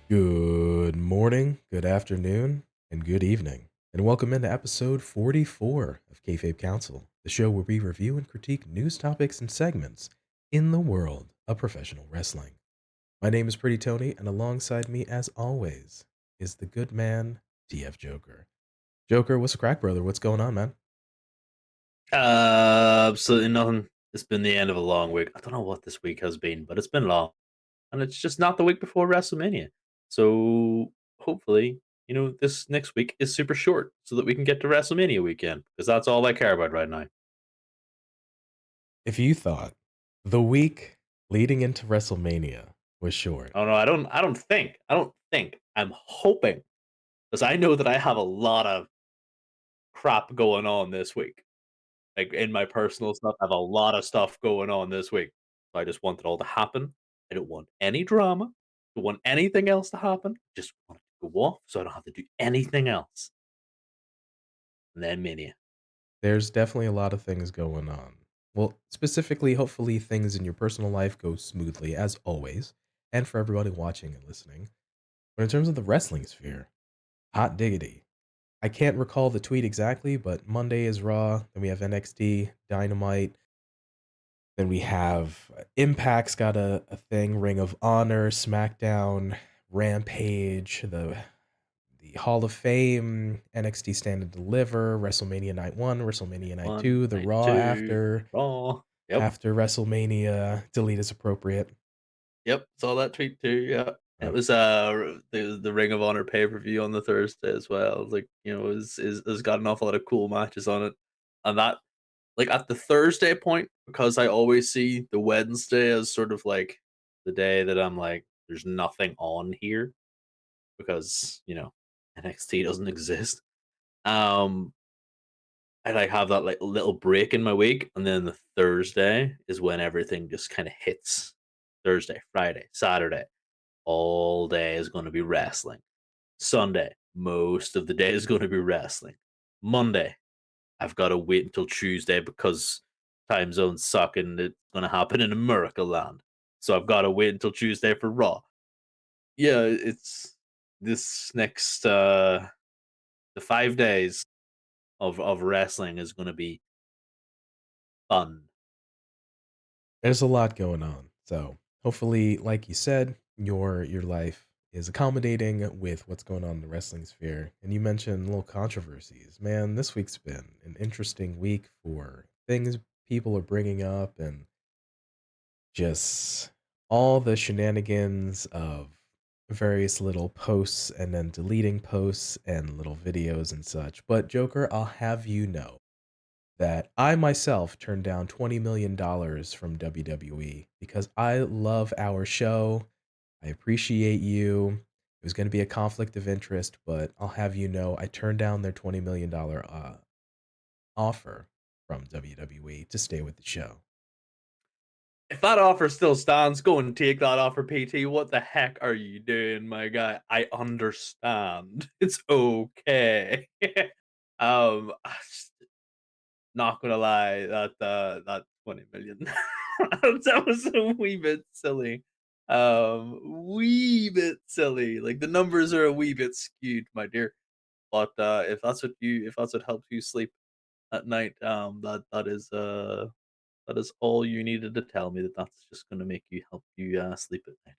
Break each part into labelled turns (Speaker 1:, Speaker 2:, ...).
Speaker 1: Good morning, good afternoon, and good evening, and welcome into episode 44 of Kayfabe Kouncil, the show where we review and critique news topics and segments in the world of professional wrestling. My name is Pretty Tony, and alongside me, as always, is the good man, TF Joker. Joker, what's the crack, brother? What's going on, man?
Speaker 2: Absolutely nothing. It's been the end of a long week. I don't know what this week has been, but it's been long. And it's just not the week before WrestleMania. So hopefully, this next week is super short so that we can get to WrestleMania weekend because that's all I care about right now.
Speaker 1: If you thought the week leading into WrestleMania was short,
Speaker 2: Oh no, I don't think. I'm hoping because I know that I have a lot of crap going on this week. Like in my personal stuff, I have a lot of stuff going on this week. So I just want it all to happen. I don't want any drama. I don't want anything else to happen. Just want it to go off so I don't have to do anything else. And then Mania.
Speaker 1: there's definitely a lot of things going on. Well, specifically, hopefully, things in your personal life go smoothly, as always, and for everybody watching and listening. But in terms of the wrestling sphere, hot diggity. I can't recall the tweet exactly, but Monday is Raw, then we have NXT, Dynamite, then we have Impact's got a thing, Ring of Honor, SmackDown, Rampage, the Hall of Fame, NXT Stand and Deliver, WrestleMania Night 1, WrestleMania Night
Speaker 2: One,
Speaker 1: 2, the
Speaker 2: night
Speaker 1: Raw
Speaker 2: two, Raw. Yep.
Speaker 1: after WrestleMania, delete is appropriate.
Speaker 2: Yep. Saw that tweet too. Yeah. It
Speaker 1: Uh,
Speaker 2: was the Ring of Honor pay per view on the Thursday as well. Like, it's got an awful lot of cool matches on it. And that, like, at the Thursday point, because I always see the Wednesday as sort of like the day that I'm like, there's nothing on here because, NXT doesn't exist. Um, I like have that like little break in my week, and then the Thursday is when everything just kind of hits. Thursday, Friday, Saturday, all day is going to be wrestling. Sunday, most of the day is going to be wrestling. Monday, I've got to wait until Tuesday because time zones suck and it's going to happen in America land. So I've got to wait until Tuesday for Raw. Yeah, it's this next the 5 days of wrestling is going to be fun.
Speaker 1: there's a lot going on. So hopefully, like you said, your life is accommodating with what's going on in the wrestling sphere. And you mentioned little controversies. Man, this week's been an interesting week for things people are bringing up and just all the shenanigans of various little posts and then deleting posts and little videos and such. But Joker, I'll have you know that I myself turned down $20 million from WWE because I love our show. I appreciate you. It was going to be a conflict of interest, but I'll have you know I turned down their $20 million offer from WWE to stay with the show.
Speaker 2: If that offer still stands, go and take that offer, PT. What the heck are you doing, my guy? I understand. It's okay. Not gonna lie, that 20 million that was a wee bit silly. Wee bit silly. Like the numbers are a wee bit skewed, my dear. But if that's what helps you sleep at night, that is all you needed to tell me, that that's just gonna make you help you sleep at night.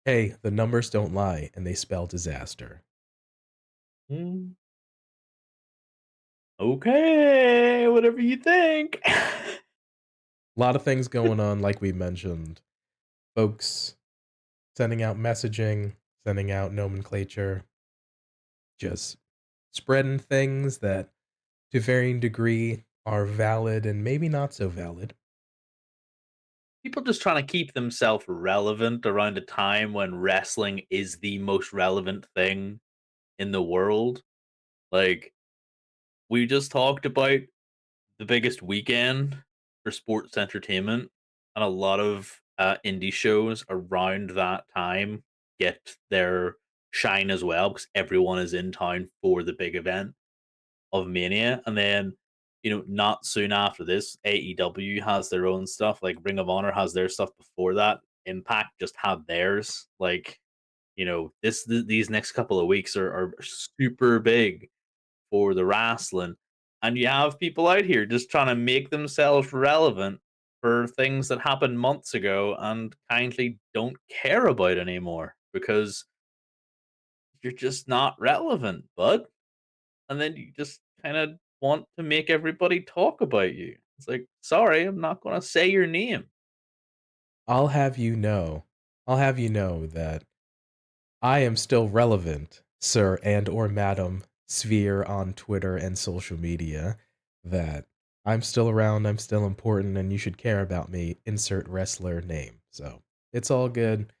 Speaker 1: Hey, the numbers don't lie and they spell disaster.
Speaker 2: Mm, okay, whatever you think.
Speaker 1: A lot of things going on, like we mentioned. Folks sending out messaging, sending out nomenclature, just spreading things that to varying degree are valid and maybe not so valid.
Speaker 2: People just trying to keep themselves relevant around a time when wrestling is the most relevant thing in the world. Like, we just talked about the biggest weekend for sports entertainment, and a lot of indie shows around that time get their shine as well because everyone is in town for the big event of Mania. And then, not soon after this, AEW has their own stuff. Like Ring of Honor has their stuff before that. Impact just have theirs. Like, these next couple of weeks are super big for the wrestling. And you have people out here just trying to make themselves relevant for things that happened months ago and kindly don't care about anymore because you're just not relevant, bud. And then you just kind of want to make everybody talk about you. It's like, sorry, I'm not going to say your name.
Speaker 1: I'll have you know I'll have you know that I am still relevant, sir and or madam sphere on Twitter and social media, that I'm still around, I'm still important, and you should care about me, insert wrestler name. So, it's all good.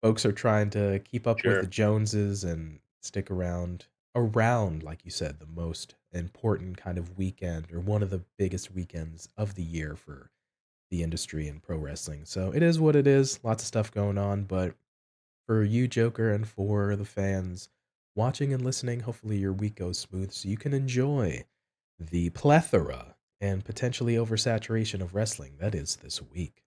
Speaker 1: Folks are trying to keep up with the
Speaker 2: Sure.
Speaker 1: Joneses and stick around, like you said, the most important kind of weekend or one of the biggest weekends of the year for the industry and pro wrestling. So it is what it is. Lots of stuff going on, but for you, Joker, and for the fans watching and listening, hopefully your week goes smooth so you can enjoy the plethora and potentially oversaturation of wrestling that is this week.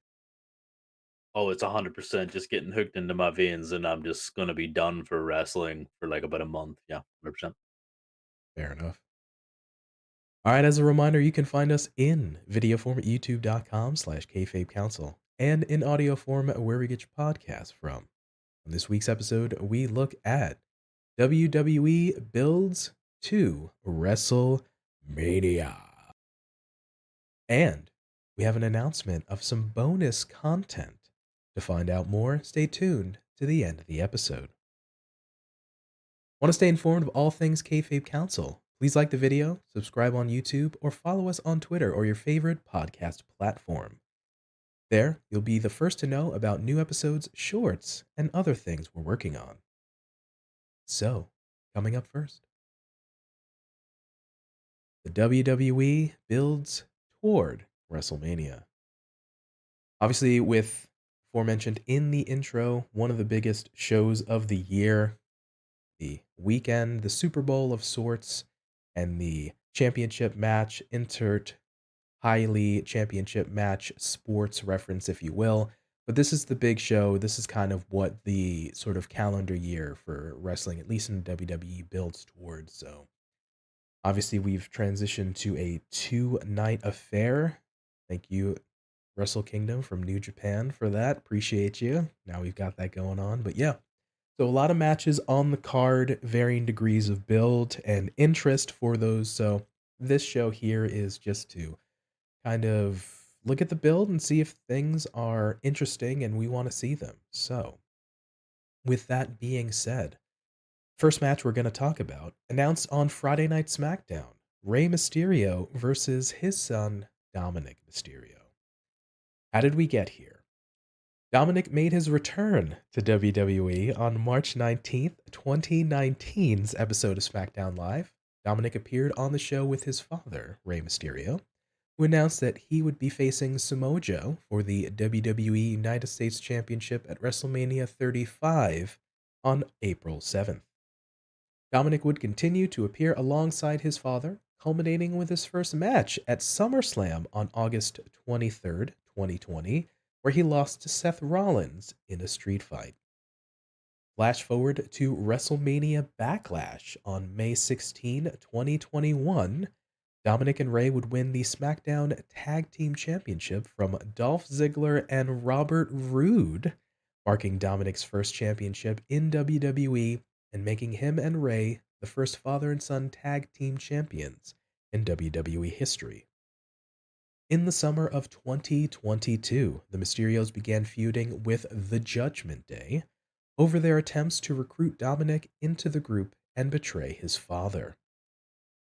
Speaker 2: Oh, it's 100% just getting hooked into my veins, and I'm just going to be done for wrestling for like about a month. Yeah, 100%.
Speaker 1: Fair enough. All right, as a reminder, you can find us in video form at youtube.com/Kayfabe Council and in audio form where we get your podcast from. On this week's episode, we look at WWE Builds to WrestleMania. And we have an announcement of some bonus content. To find out more, stay tuned to the end of the episode. Want to stay informed of all things Kayfabe Council? Please like the video, subscribe on YouTube, or follow us on Twitter or your favorite podcast platform. There, you'll be the first to know about new episodes, shorts, and other things we're working on. So, coming up first, the WWE builds toward WrestleMania. Obviously, with aforementioned in the intro, one of the biggest shows of the year, the weekend, the Super Bowl of sorts, and the championship match, insert highly championship match sports reference, if you will. But this is the big show. This is kind of what the sort of calendar year for wrestling, at least in WWE, builds towards. So obviously, we've transitioned to a two-night affair. Thank you, Wrestle Kingdom from New Japan, for that. Appreciate you. Now we've got that going on. But yeah, so a lot of matches on the card, varying degrees of build and interest for those. So this show here is just to kind of look at the build and see if things are interesting and we want to see them. So, with that being said, first match we're going to talk about, announced on Friday Night SmackDown, Rey Mysterio versus his son, Dominik Mysterio. How did we get here? Dominik made his return to WWE on March 19th, 2019's episode of SmackDown Live. Dominik appeared on the show with his father, Rey Mysterio, who announced that he would be facing Samoa Joe for the WWE United States Championship at WrestleMania 35 on April 7th. Dominik would continue to appear alongside his father, culminating with his first match at SummerSlam on August 23rd, 2020, where he lost to Seth Rollins in a street fight. Flash forward to WrestleMania Backlash on May 16, 2021. Dominik and Rey would win the SmackDown Tag Team Championship from Dolph Ziggler and Robert Roode, marking Dominik's first championship in WWE and making him and Rey the first father and son tag team champions in WWE history. In the summer of 2022, the Mysterios began feuding with The Judgment Day over their attempts to recruit Dominik into the group and betray his father.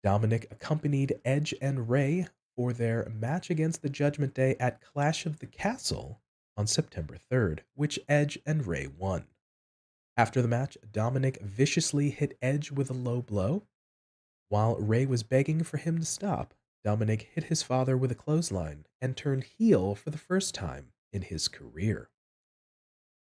Speaker 1: Dominik accompanied Edge and Rey for their match against the Judgment Day at Clash of the Castle on September 3rd, which Edge and Rey won. After the match, Dominik viciously hit Edge with a low blow. While Rey was begging for him to stop, Dominik hit his father with a clothesline and turned heel for the first time in his career.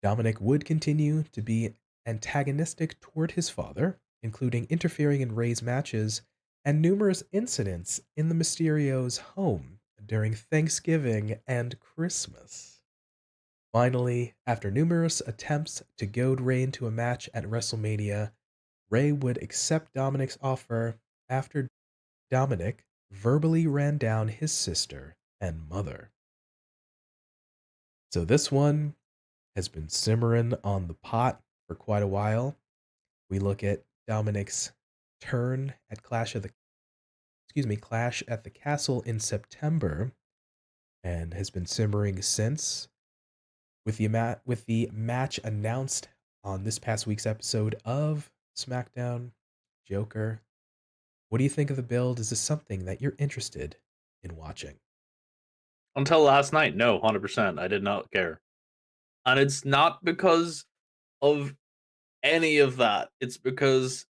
Speaker 1: Dominik would continue to be antagonistic toward his father, including interfering in Rey's matches and numerous incidents in the Mysterio's home during Thanksgiving and Christmas. Finally, after numerous attempts to goad Ray into a match at WrestleMania, Ray would accept Dominik's offer after Dominik verbally ran down his sister and mother. So this one has been simmering on the pot for quite a while. We look at Dominik's turn at Clash at the Castle in September and has been simmering since with the match announced on this past week's episode of SmackDown. Joker, what do you think of the build? Is this something that you're interested in watching?
Speaker 2: Until last night, no, 100%. I did not care. And it's not because of any of that. It's because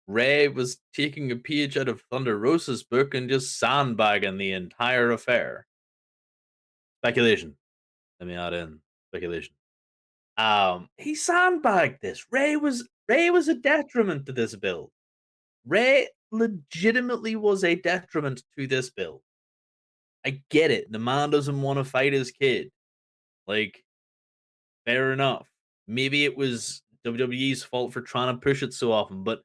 Speaker 2: Ray was taking a page out of Thunder Rosa's book and just sandbagging the entire affair. Speculation. Let me add in speculation. He sandbagged this. Ray was a detriment to this build. Ray legitimately was a detriment to this build. I get it. The man doesn't want to fight his kid. Like, fair enough. Maybe it was WWE's fault for trying to push it so often, but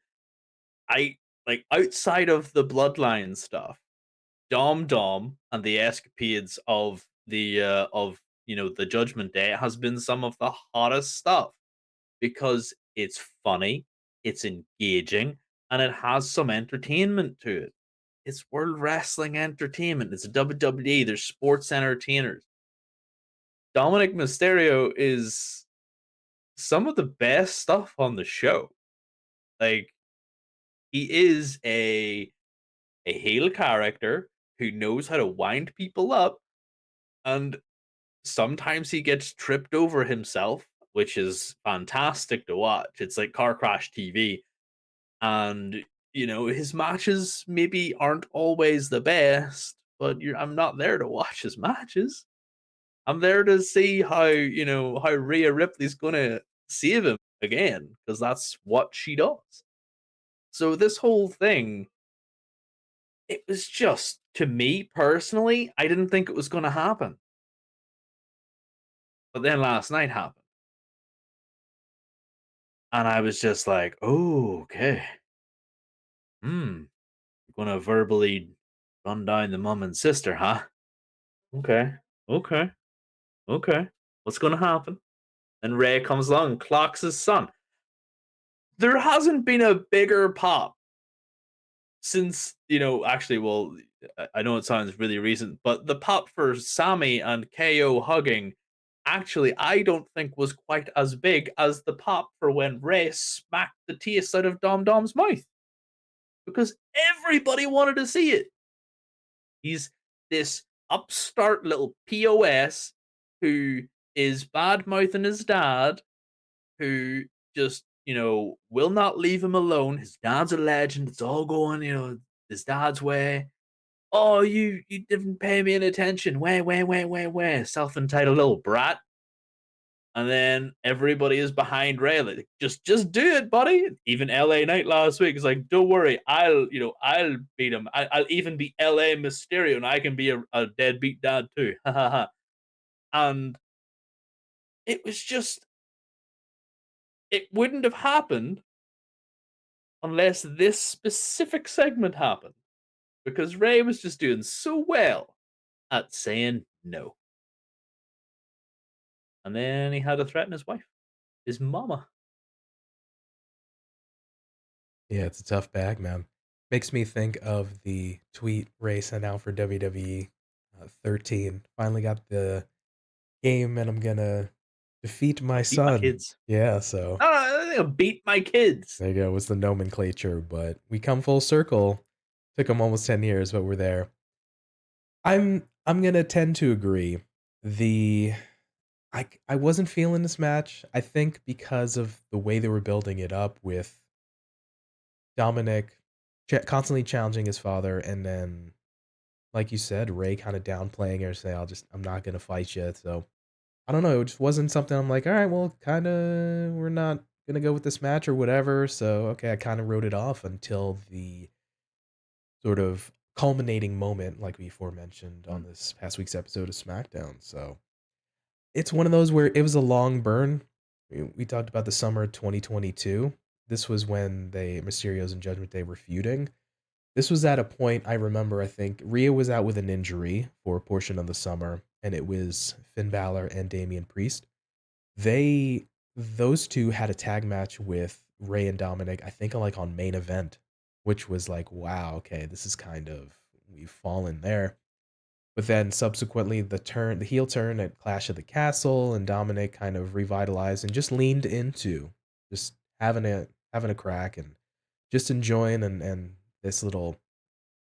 Speaker 2: I like outside of the bloodline stuff, Dom and the escapades of the Judgment Day has been some of the hottest stuff because it's funny, it's engaging, and it has some entertainment to it. It's World Wrestling Entertainment. It's WWE. There's sports entertainers. Dominik Mysterio is some of the best stuff on the show. Like, he is a heel character who knows how to wind people up, and sometimes he gets tripped over himself, which is fantastic to watch. It's like car crash TV, and his matches maybe aren't always the best, but I'm not there to watch his matches. I'm there to see how Rhea Ripley's gonna save him again because that's what she does. So this whole thing, it was just to me personally, I didn't think it was gonna happen. But then last night happened. And I was just like, oh, okay. Hmm. Gonna verbally run down the mom and sister, huh? Okay. Okay. Okay. What's gonna happen? And Ray comes along and clocks his son. There hasn't been a bigger pop since, actually, well, I know it sounds really recent, but the pop for Sami and KO hugging, actually, I don't think was quite as big as the pop for when Ray smacked the taste out of Dom's mouth because everybody wanted to see it. He's this upstart little POS who is bad mouthing his dad, who just, will not leave him alone. His dad's a legend. It's all going, his dad's way. Oh, you didn't pay me any attention. Way. Self entitled little brat. And then everybody is behind Ray. Like, just do it, buddy. Even LA Knight last week is like, don't worry, I'll beat him. I'll even be LA Mysterio, and I can be a deadbeat dad too. And it was just, it wouldn't have happened unless this specific segment happened because Ray was just doing so well at saying no. And then he had to threaten his wife, his mama.
Speaker 1: Yeah, it's a tough bag, man. Makes me think of the tweet Ray sent out for WWE 13. Finally got the game, and I'm gonna defeat my
Speaker 2: Beat my
Speaker 1: son.
Speaker 2: kids.
Speaker 1: Yeah, so
Speaker 2: I think I'll beat my kids.
Speaker 1: there you go. Was the nomenclature, but we come full circle. Took him almost 10 years, but we're there. I'm gonna tend to agree. The I wasn't feeling this match. I think because of the way they were building it up with Dominik constantly challenging his father, and then, like you said, Ray kind of downplaying her, say, I'm not gonna fight you. So I don't know. It just wasn't something I'm like, all right, well, kind of, we're not gonna go with this match or whatever. So okay, I kind of wrote it off until the sort of culminating moment, like we aforementioned on
Speaker 2: Mm.
Speaker 1: this past week's episode of SmackDown. So it's one of those where it was a long burn. We talked about the summer of 2022. This was when they Mysterios and Judgment Day were feuding. This was at a point I remember, I think Rhea was out with an injury for a portion of the summer, and it was Finn Balor and Damian Priest. They those 2 had a tag match with Ray and Dominik, I think, like, on Main Event, which was like, "Wow, okay, this is kind of we've fallen there." But then subsequently, the heel turn at Clash of the Castle, and Dominik kind of revitalized and just leaned into just having a crack and just enjoying and this little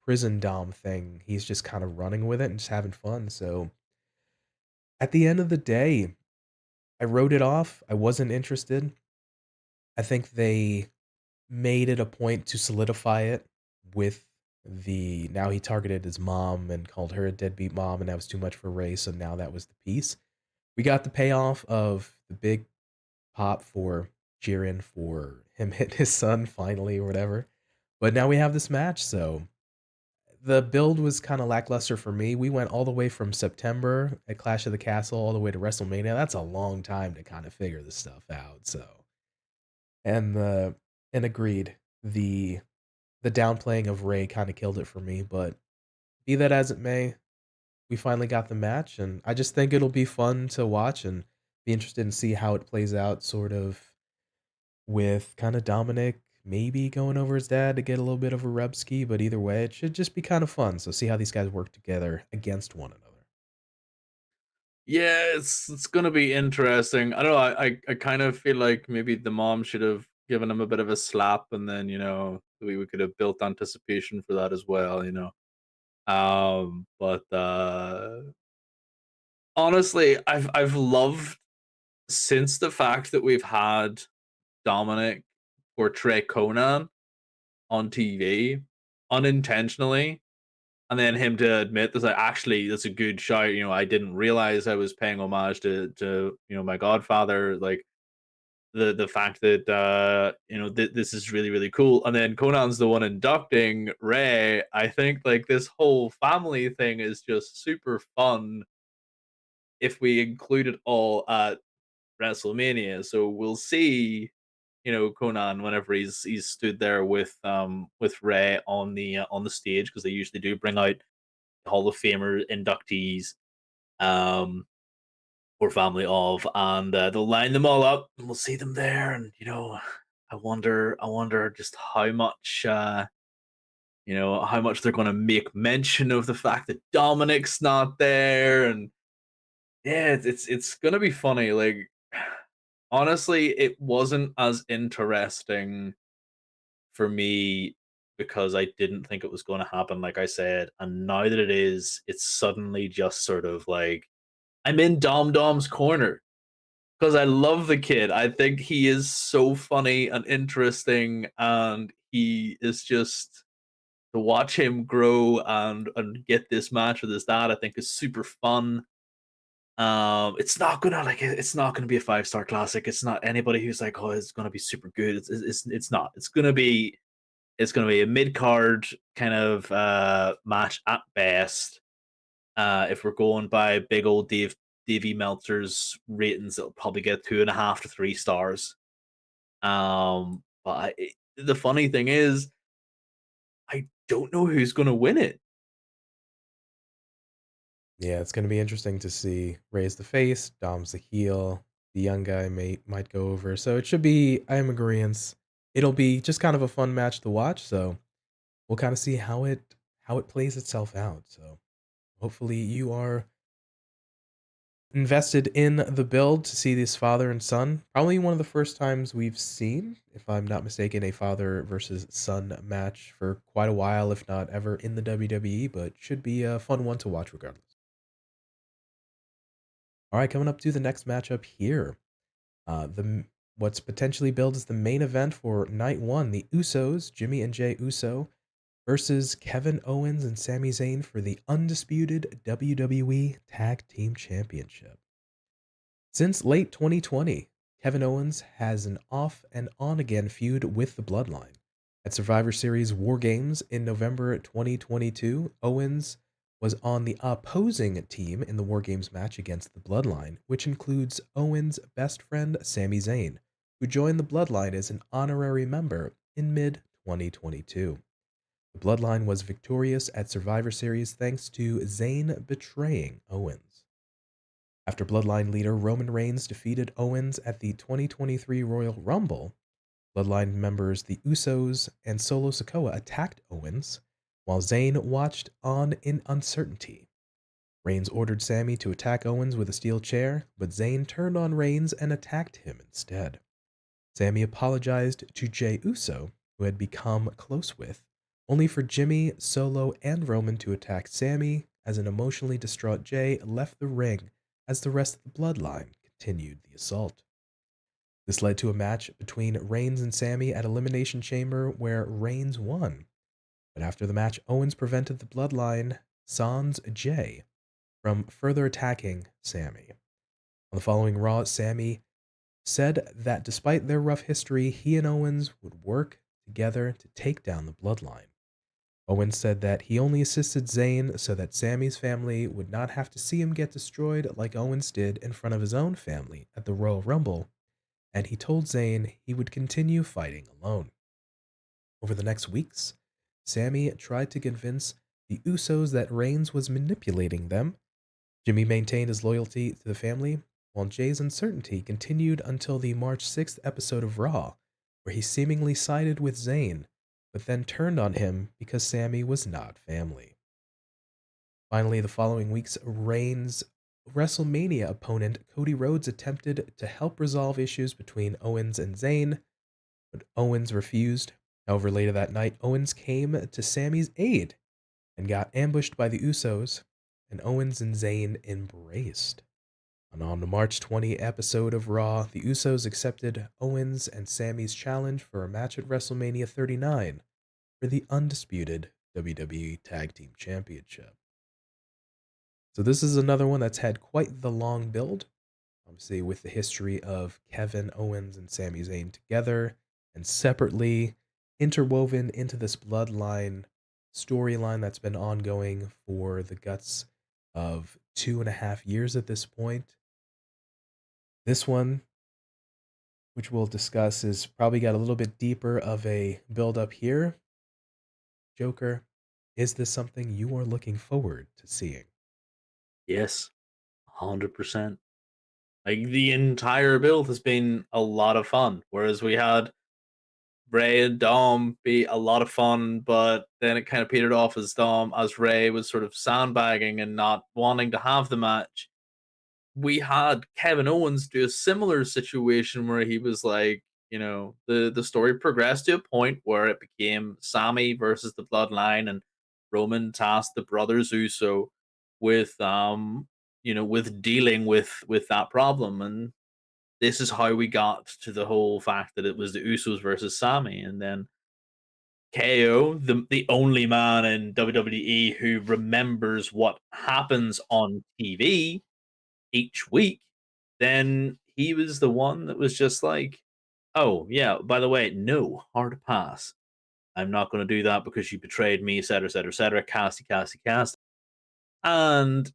Speaker 1: prison dom thing, he's just kind of running with it and just having fun. So at the end of the day, I wrote it off. I wasn't interested. I think they made it a point to solidify it with the now he targeted his mom and called her a deadbeat mom, and that was too much for Ray. So now that was the piece. We got the payoff of the big pop for cheering for him hitting his son finally or whatever. But now we have this match, so the build was kinda lackluster for me. We went all the way from September at Clash of the Castle all the way to WrestleMania. That's a long time to kinda figure this stuff out, so and agreed. The downplaying of Ray kinda killed it for me, but be that as it may, we finally got the match, and I just think it'll be fun to watch and be interested in see how it plays out sort of with kinda Dominic maybe going over his dad to get a little bit of a rub ski, but either way, it should just be kind of fun, so see how these guys work together against one another.
Speaker 2: Yeah, it's gonna be interesting. I don't know. I kind of feel like maybe the mom should have given him a bit of a slap, and then we could have built anticipation for that as well. But honestly, I've loved since the fact that we've had Dominic portray Conan on TV unintentionally. And then him to admit this, like, actually, that's a good shout. I didn't realize I was paying homage to my godfather. Like the fact that this is really really cool. And then Conan's the one inducting Ray. I think like this whole family thing is just super fun if we include it all at WrestleMania. So we'll see. Conan whenever he's stood there with Ray on the stage because they usually do bring out Hall of Famer inductees, um, or family of, and they'll line them all up, and we'll see them there. And I wonder just how much they're going to make mention of the fact that Dominic's not there, and yeah, it's going to be funny. Like, honestly, it wasn't as interesting for me because I didn't think it was going to happen, like I said, and now that it is, it's suddenly just sort of like I'm in Dom Dom's corner because I love the kid. I think he is so funny and interesting, and he is just to watch him grow and get this match with his dad. I think is super fun. It's not gonna be a 5-star classic. It's not anybody who's like, oh, it's gonna be super good. It's not. It's gonna be a mid card kind of match at best. If we're going by big old Davey Meltzer's ratings, it'll probably get 2.5 to 3 stars. The funny thing is, I don't know who's going to win it.
Speaker 1: Yeah, it's gonna be interesting to see Ray's the face, Dom's the heel, the young guy might go over, so it should be I am agreeance. It'll be just kind of a fun match to watch, so we'll kinda see how it plays itself out, so hopefully you are invested in the build to see this father and son. Probably one of the first times we've seen, if I'm not mistaken, a father versus son match for quite a while, if not ever, in the WWE, but should be a fun one to watch regardless. All right, coming up to the next matchup here. What's potentially billed as the main event for night one, the Usos, Jimmy and Jay Uso, versus Kevin Owens and Sami Zayn for the undisputed WWE Tag Team Championship. Since late 2020, Kevin Owens has an off and on again feud with the Bloodline, At Survivor Series War Games in November 2022, Owens was on the opposing team in the War Games match against the Bloodline, which includes Owens' best friend Sami Zayn, who joined the Bloodline as an honorary member in mid 2022. The Bloodline was victorious at Survivor Series thanks to Zayn betraying Owens. After Bloodline leader Roman Reigns defeated Owens at the 2023 Royal Rumble, Bloodline members the Usos and Solo Sikoa attacked Owens, while Zayn watched on in uncertainty. Reigns ordered Sami to attack Owens with a steel chair, but Zayn turned on Reigns and attacked him instead. Sami apologized to Jey Uso, who had become close with, only for Jimmy, Solo, and Roman to attack Sami as an emotionally distraught Jey left the ring as the rest of the bloodline continued the assault. This led to a match between Reigns and Sami at Elimination Chamber where Reigns won. But after the match, Owens prevented the bloodline, sans Jey, from further attacking Sami. On the following Raw, Sami said that despite their rough history, he and Owens would work together to take down the bloodline. Owens said that he only assisted Zayn so that Sami's family would not have to see him get destroyed like Owens did in front of his own family at the Royal Rumble, and he told Zayn he would continue fighting alone. Over the next weeks, Sami tried to convince the Usos that Reigns was manipulating them. Jimmy maintained his loyalty to the family, while Jay's uncertainty continued until the March 6th episode of Raw, where he seemingly sided with Zayn, but then turned on him because Sami was not family. Finally, the following week's Reigns WrestleMania opponent, Cody Rhodes, attempted to help resolve issues between Owens and Zayn, but Owens refused. However, later that night, Owens came to Sami's aid and got ambushed by the Usos, and Owens and Zayn embraced. And on the March 20 episode of Raw, the Usos accepted Owens and Sami's challenge for a match at WrestleMania 39 for the Undisputed WWE Tag Team Championship. So this is another one that's had quite the long build, obviously with the history of Kevin Owens and Sami Zayn together and separately interwoven into this bloodline storyline that's been ongoing for the guts of 2.5 years at this point. This one, which we'll discuss, is probably got a little bit deeper of a build up here. Joker, is this something you are looking forward to seeing?
Speaker 2: Yes, 100%. Like the entire build has been a lot of fun. Whereas we had Ray and Dom be a lot of fun, but then it kind of petered off as Ray was sort of sandbagging and not wanting to have the match. We had Kevin Owens do a similar situation where he was like, the story progressed to a point where it became Sami versus the Bloodline, and Roman tasked the brothers Uso with with dealing with that problem. And this is how we got to the whole fact that it was the Usos versus Sami, and then KO, the only man in WWE who remembers what happens on TV each week, then he was the one that was just like, "Oh yeah, by the way, no hard pass. I'm not going to do that because you betrayed me, etc., etc., etc." Casty, casty, cast. And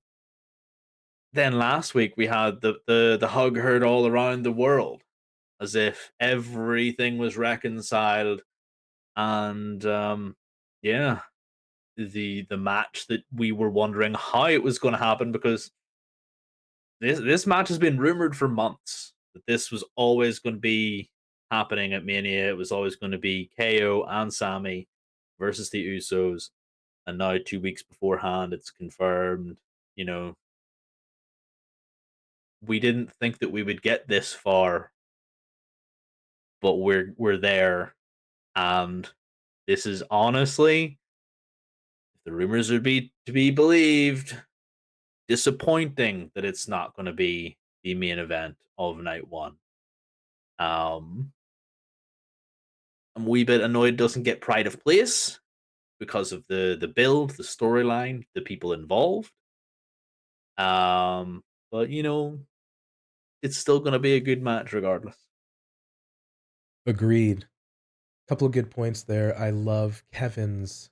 Speaker 2: then last week we had the hug heard all around the world, as if everything was reconciled. And yeah, the match that we were wondering how it was going to happen, because this match has been rumored for months that this was always going to be happening at Mania. It was always going to be KO and Sami versus the Usos, and now 2 weeks beforehand, it's confirmed. You know, we didn't think that we would get this far, but we're there, and this is honestly, if the rumors are to be believed, disappointing that it's not going to be the main event of night one. Um, I'm a wee bit annoyed it doesn't get pride of place because of the build, the storyline, the people involved. But it's still going to be a good match regardless.
Speaker 1: Agreed. Couple of good points there. I love Kevin's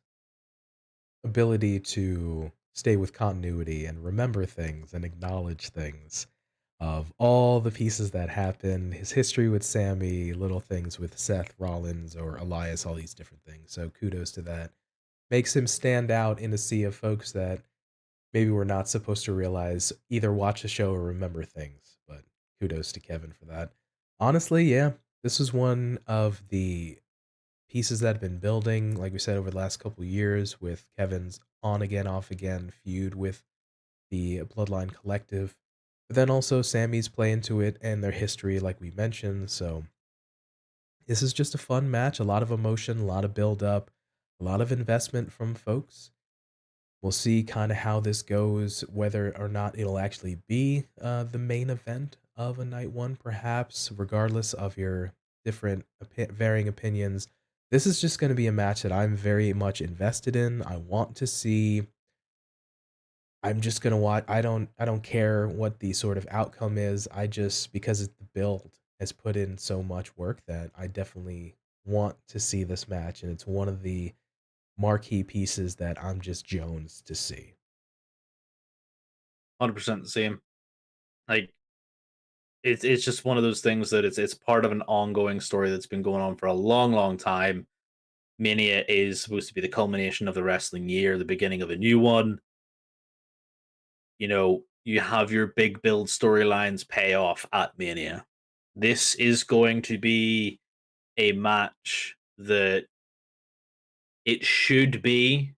Speaker 1: ability to stay with continuity and remember things and acknowledge things of all the pieces that happened, his history with Sami, little things with Seth Rollins or Elias, all these different things. So kudos to that. Makes him stand out in a sea of folks that maybe we're not supposed to realize either watch the show or remember things. But kudos to Kevin for that. Honestly, yeah, this is one of the pieces that have been building, like we said, over the last couple of years with Kevin's on again, off again feud with the Bloodline Collective. But then also Sammy's play into it and their history, like we mentioned. So this is just a fun match, a lot of emotion, a lot of build up, a lot of investment from folks. We'll see kind of how this goes, whether or not it'll actually be the main event of a night one, perhaps, regardless of your different varying opinions. This is just going to be a match that I'm very much invested in. I want to see. I'm just gonna watch. I don't care what the sort of outcome is. I just because the build has put in so much work that I definitely want to see this match, and it's one of the marquee pieces that I'm just Jones to see.
Speaker 2: 100% the same. Like it's just one of those things that it's part of an ongoing story that's been going on for a long, long time. Mania is supposed to be the culmination of the wrestling year, the beginning of a new one. You know, you have your big build storylines pay off at Mania. This is going to be a match that it should be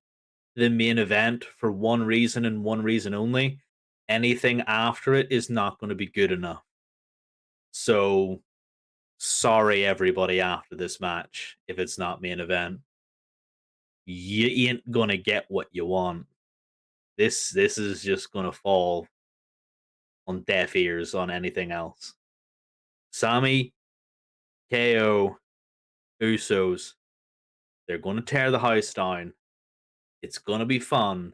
Speaker 2: the main event for one reason and one reason only. Anything after it is not going to be good enough. So sorry, everybody, after this match, if it's not main event, you ain't gonna get what you want. This is just gonna fall on deaf ears on anything else. Sami, KO, Usos, they're gonna tear the house down. It's gonna be fun,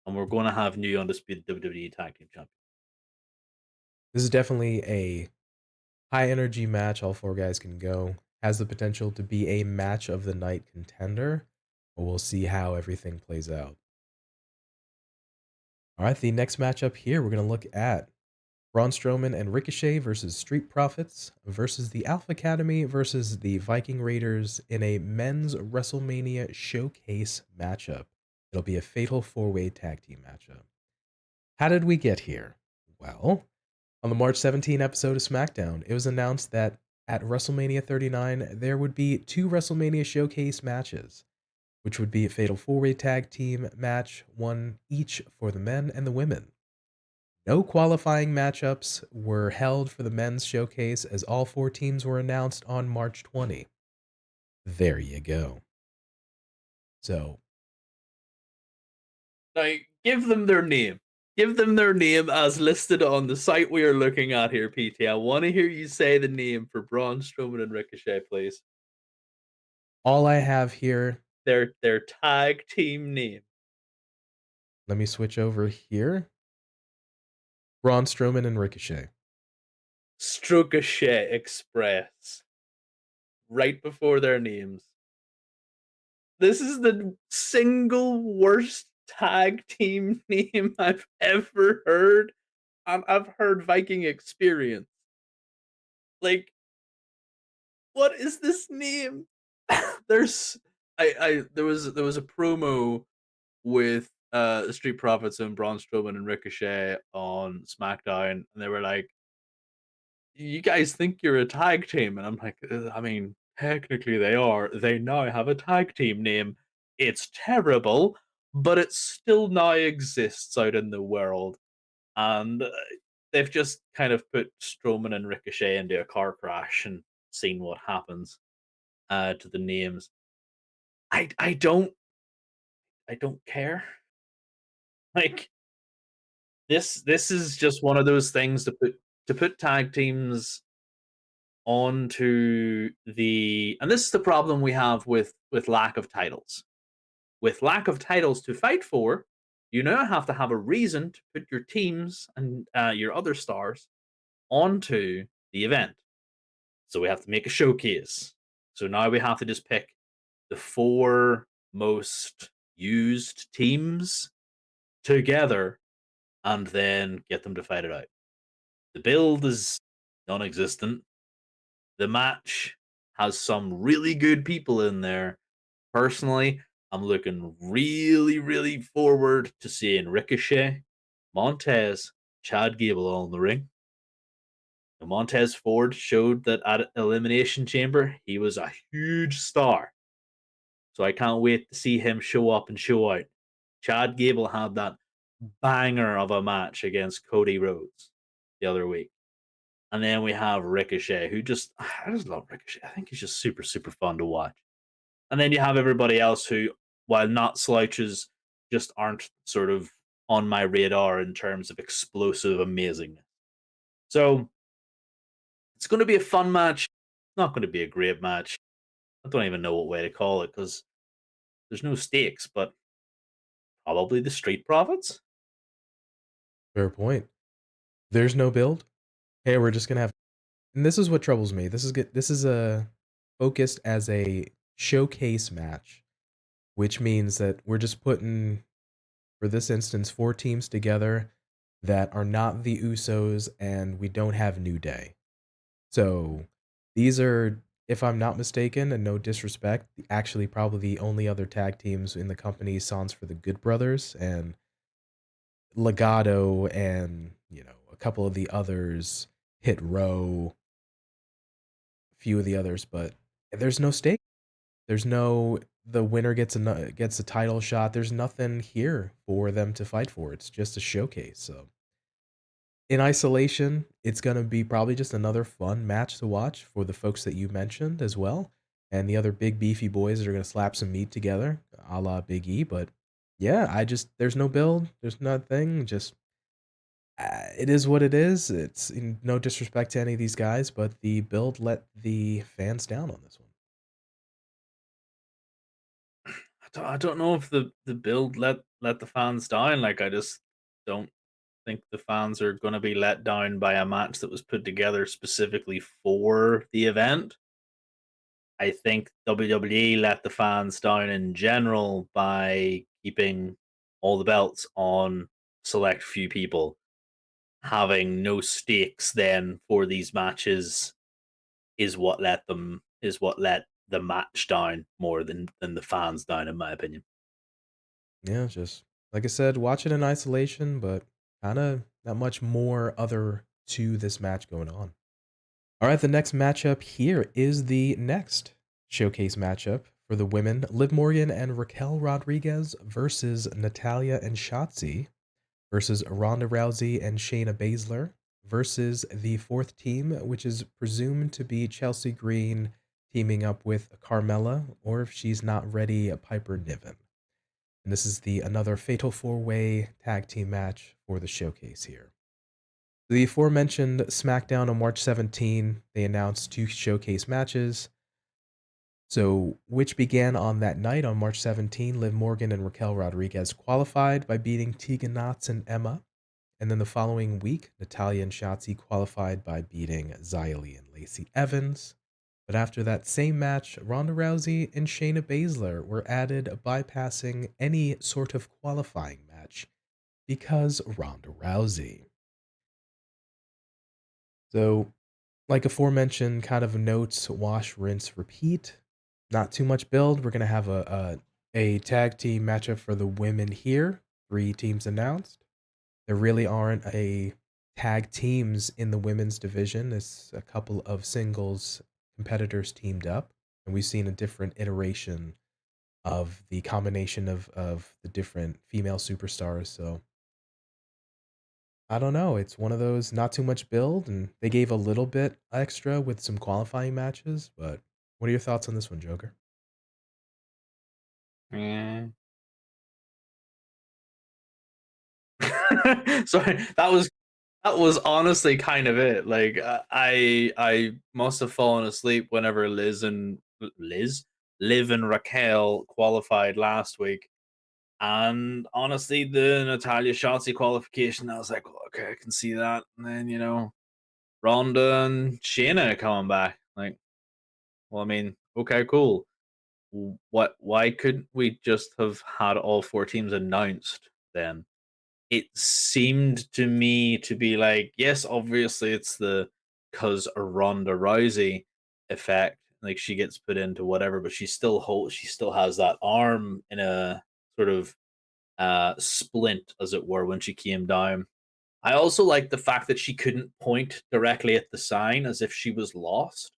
Speaker 2: and we're gonna have new undisputed WWE Tag Team Champions.
Speaker 1: This is definitely a high energy match. All four guys can go. Has the potential to be a match of the night contender, but we'll see how everything plays out. All right, the next matchup here, we're going to look at Braun Strowman and Ricochet versus Street Profits versus the Alpha Academy versus the Viking Raiders in a men's WrestleMania showcase matchup. It'll be a fatal four-way tag team matchup. How did we get here? Well, on the March 17 episode of SmackDown, it was announced that at WrestleMania 39, there would be two WrestleMania showcase matches, which would be a fatal four-way tag team match, one each for the men and the women. No qualifying matchups were held for the men's showcase as all four teams were announced on March 20. There you go. So,
Speaker 2: Like, give them their name. Give them their name as listed on the site we are looking at here, PT. I want to hear you say the name for Braun Strowman and Ricochet, please.
Speaker 1: all I have here,
Speaker 2: Their tag team name.
Speaker 1: let me switch over here. Braun Strowman and Ricochet.
Speaker 2: Strokachet Express. Right before their names. This is the single worst tag team name I've ever heard. I've heard Viking Experience. Like, what is this name? There's I there was a promo with the Street Profits and Braun Strowman and Ricochet on SmackDown, and they were like, "You guys think you're a tag team?" And I'm like, I mean, technically they are. They now have a tag team name. It's terrible, but it still now exists out in the world." And they've just kind of put Strowman and Ricochet into a car crash and seen what happens to the names. I don't care. Like, this is just one of those things to put tag teams onto the, and this is the problem we have with lack of titles. With lack of titles to fight for, you now have to have a reason to put your teams and your other stars onto the event. So we have to make a showcase. So now we have to just pick the four most used teams together and then get them to fight it out. The build is non existent. The match has some really good people in there. Personally, I'm looking really, really forward to seeing Ricochet, Montez, Chad Gable all in the ring. Montez Ford showed that at Elimination Chamber, he was a huge star. So I can't wait to see him show up and show out. Chad Gable had that banger of a match against Cody Rhodes the other week. And then we have Ricochet, who just, I just love Ricochet. I think he's just super, super fun to watch. And then you have everybody else who, while not slouches, just aren't sort of on my radar in terms of explosive amazingness. So it's going to be a fun match. It's not going to be a great match. I don't even know what way to call it because there's no stakes, but probably the Street Profits.
Speaker 1: Fair point. There's no build. Hey, we're just gonna have, and this is what troubles me. This is good. This is a focused as a showcase match, which means that we're just putting, for this instance, four teams together that are not the Usos, and we don't have New Day. So these are, if I'm not mistaken, and no disrespect, actually probably the only other tag teams in the company sans for the Good Brothers and Legado, and a couple of the others, Hit Row, a few of the others, but there's no stake. There's no, the winner gets a title shot. There's nothing here for them to fight for. It's just a showcase. So in isolation, it's gonna be probably just another fun match to watch for the folks that you mentioned as well, and the other big beefy boys that are gonna slap some meat together, a la Big E. But yeah, there's no build, there's nothing. Just it is what it is. It's no disrespect to any of these guys, but the build let the fans down on this one.
Speaker 2: I don't know if the build let the fans down. Like I just don't think the fans are going to be let down by a match that was put together specifically for the event. I think WWE let the fans down in general by keeping all the belts on select few people, having no stakes then for these matches is what let the match down more than the fans down, in my opinion.
Speaker 1: Yeah, just like I said, watch it in isolation, but kind of not much more other to this match going on. All right, the next matchup here is the next showcase matchup for the women: Liv Morgan and Raquel Rodriguez versus Natalia and Shotzi versus Ronda Rousey and Shayna Baszler versus the fourth team, which is presumed to be Chelsea Green teaming up with Carmella, or if she's not ready, Piper Niven. And this is the another fatal four-way tag team match for the showcase here. The aforementioned SmackDown on March 17, they announced two showcase matches. So, which began on that night on March 17, Liv Morgan and Raquel Rodriguez qualified by beating Tegan Knox and Emma. And then the following week, Natalya and Shotzi qualified by beating Xia Li and Lacey Evans. But after that same match, Ronda Rousey and Shayna Baszler were added, bypassing any sort of qualifying match because Ronda Rousey. So, like aforementioned, kind of notes, wash, rinse, repeat. Not too much build. We're gonna have a tag team matchup for the women here. Three teams announced. There really aren't a tag teams in the women's division. It's a couple of singles competitors teamed up, and we've seen a different iteration of the combination of the different female superstars. So I don't know. It's one of those not too much build, and they gave a little bit extra with some qualifying matches. But what are your thoughts on this one, Joker?
Speaker 2: Mm. Sorry, that was honestly kind of it. Like I must have fallen asleep whenever Liv and Raquel qualified last week. And honestly, the Natalia Shotzi qualification, I was like, well, okay, I can see that. And then, Ronda and Shayna coming back. Like, well, I mean, okay, cool. What? Why couldn't we just have had all 4 teams announced then? It seemed to me to be like, yes, obviously it's the because Ronda Rousey effect, like she gets put into whatever, but she still has that arm in a sort of splint, as it were, when she came down. I also like the fact that she couldn't point directly at the sign as if she was lost.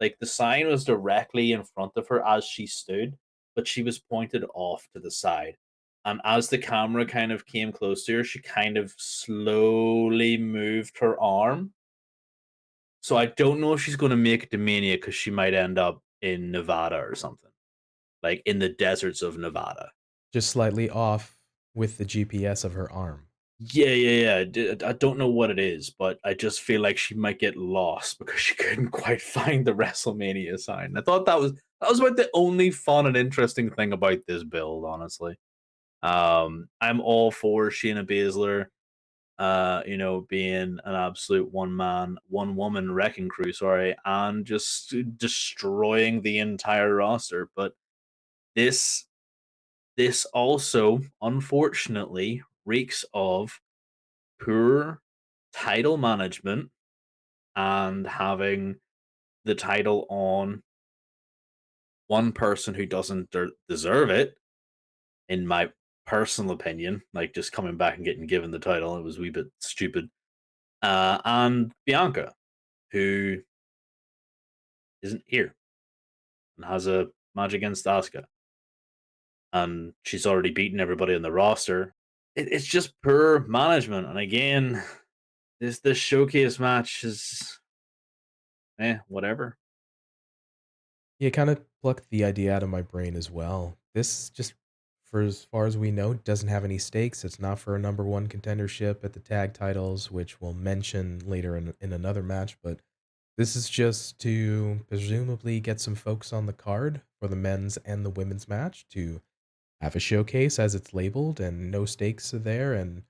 Speaker 2: Like the sign was directly in front of her as she stood, but she was pointed off to the side. And as the camera kind of came close to her, she kind of slowly moved her arm. So I don't know if she's going to make it to Mania because she might end up in Nevada or something, like in the deserts of Nevada.
Speaker 1: Just slightly off with the GPS of her arm.
Speaker 2: Yeah. I don't know what it is, but I just feel like she might get lost because she couldn't quite find the WrestleMania sign. I thought that was about the only fun and interesting thing about this build, honestly. I'm all for Shayna Baszler, being an absolute one man, one woman wrecking crew, sorry, and just destroying the entire roster. But this this also, unfortunately, reeks of poor title management and having the title on one person who doesn't deserve it, in my personal opinion. Like just coming back and getting given the title, it was a wee bit stupid. And Bianca, who isn't here and has a match against Asuka, and she's already beaten everybody on the roster. It's just poor management. And again, this showcase match is whatever.
Speaker 1: Yeah, kind of plucked the idea out of my brain as well. This just, for as far as we know, doesn't have any stakes. It's not for a number one contendership at the tag titles, which we'll mention later in another match. But this is just to presumably get some folks on the card for the men's and the women's match to have a showcase as it's labeled and no stakes are there and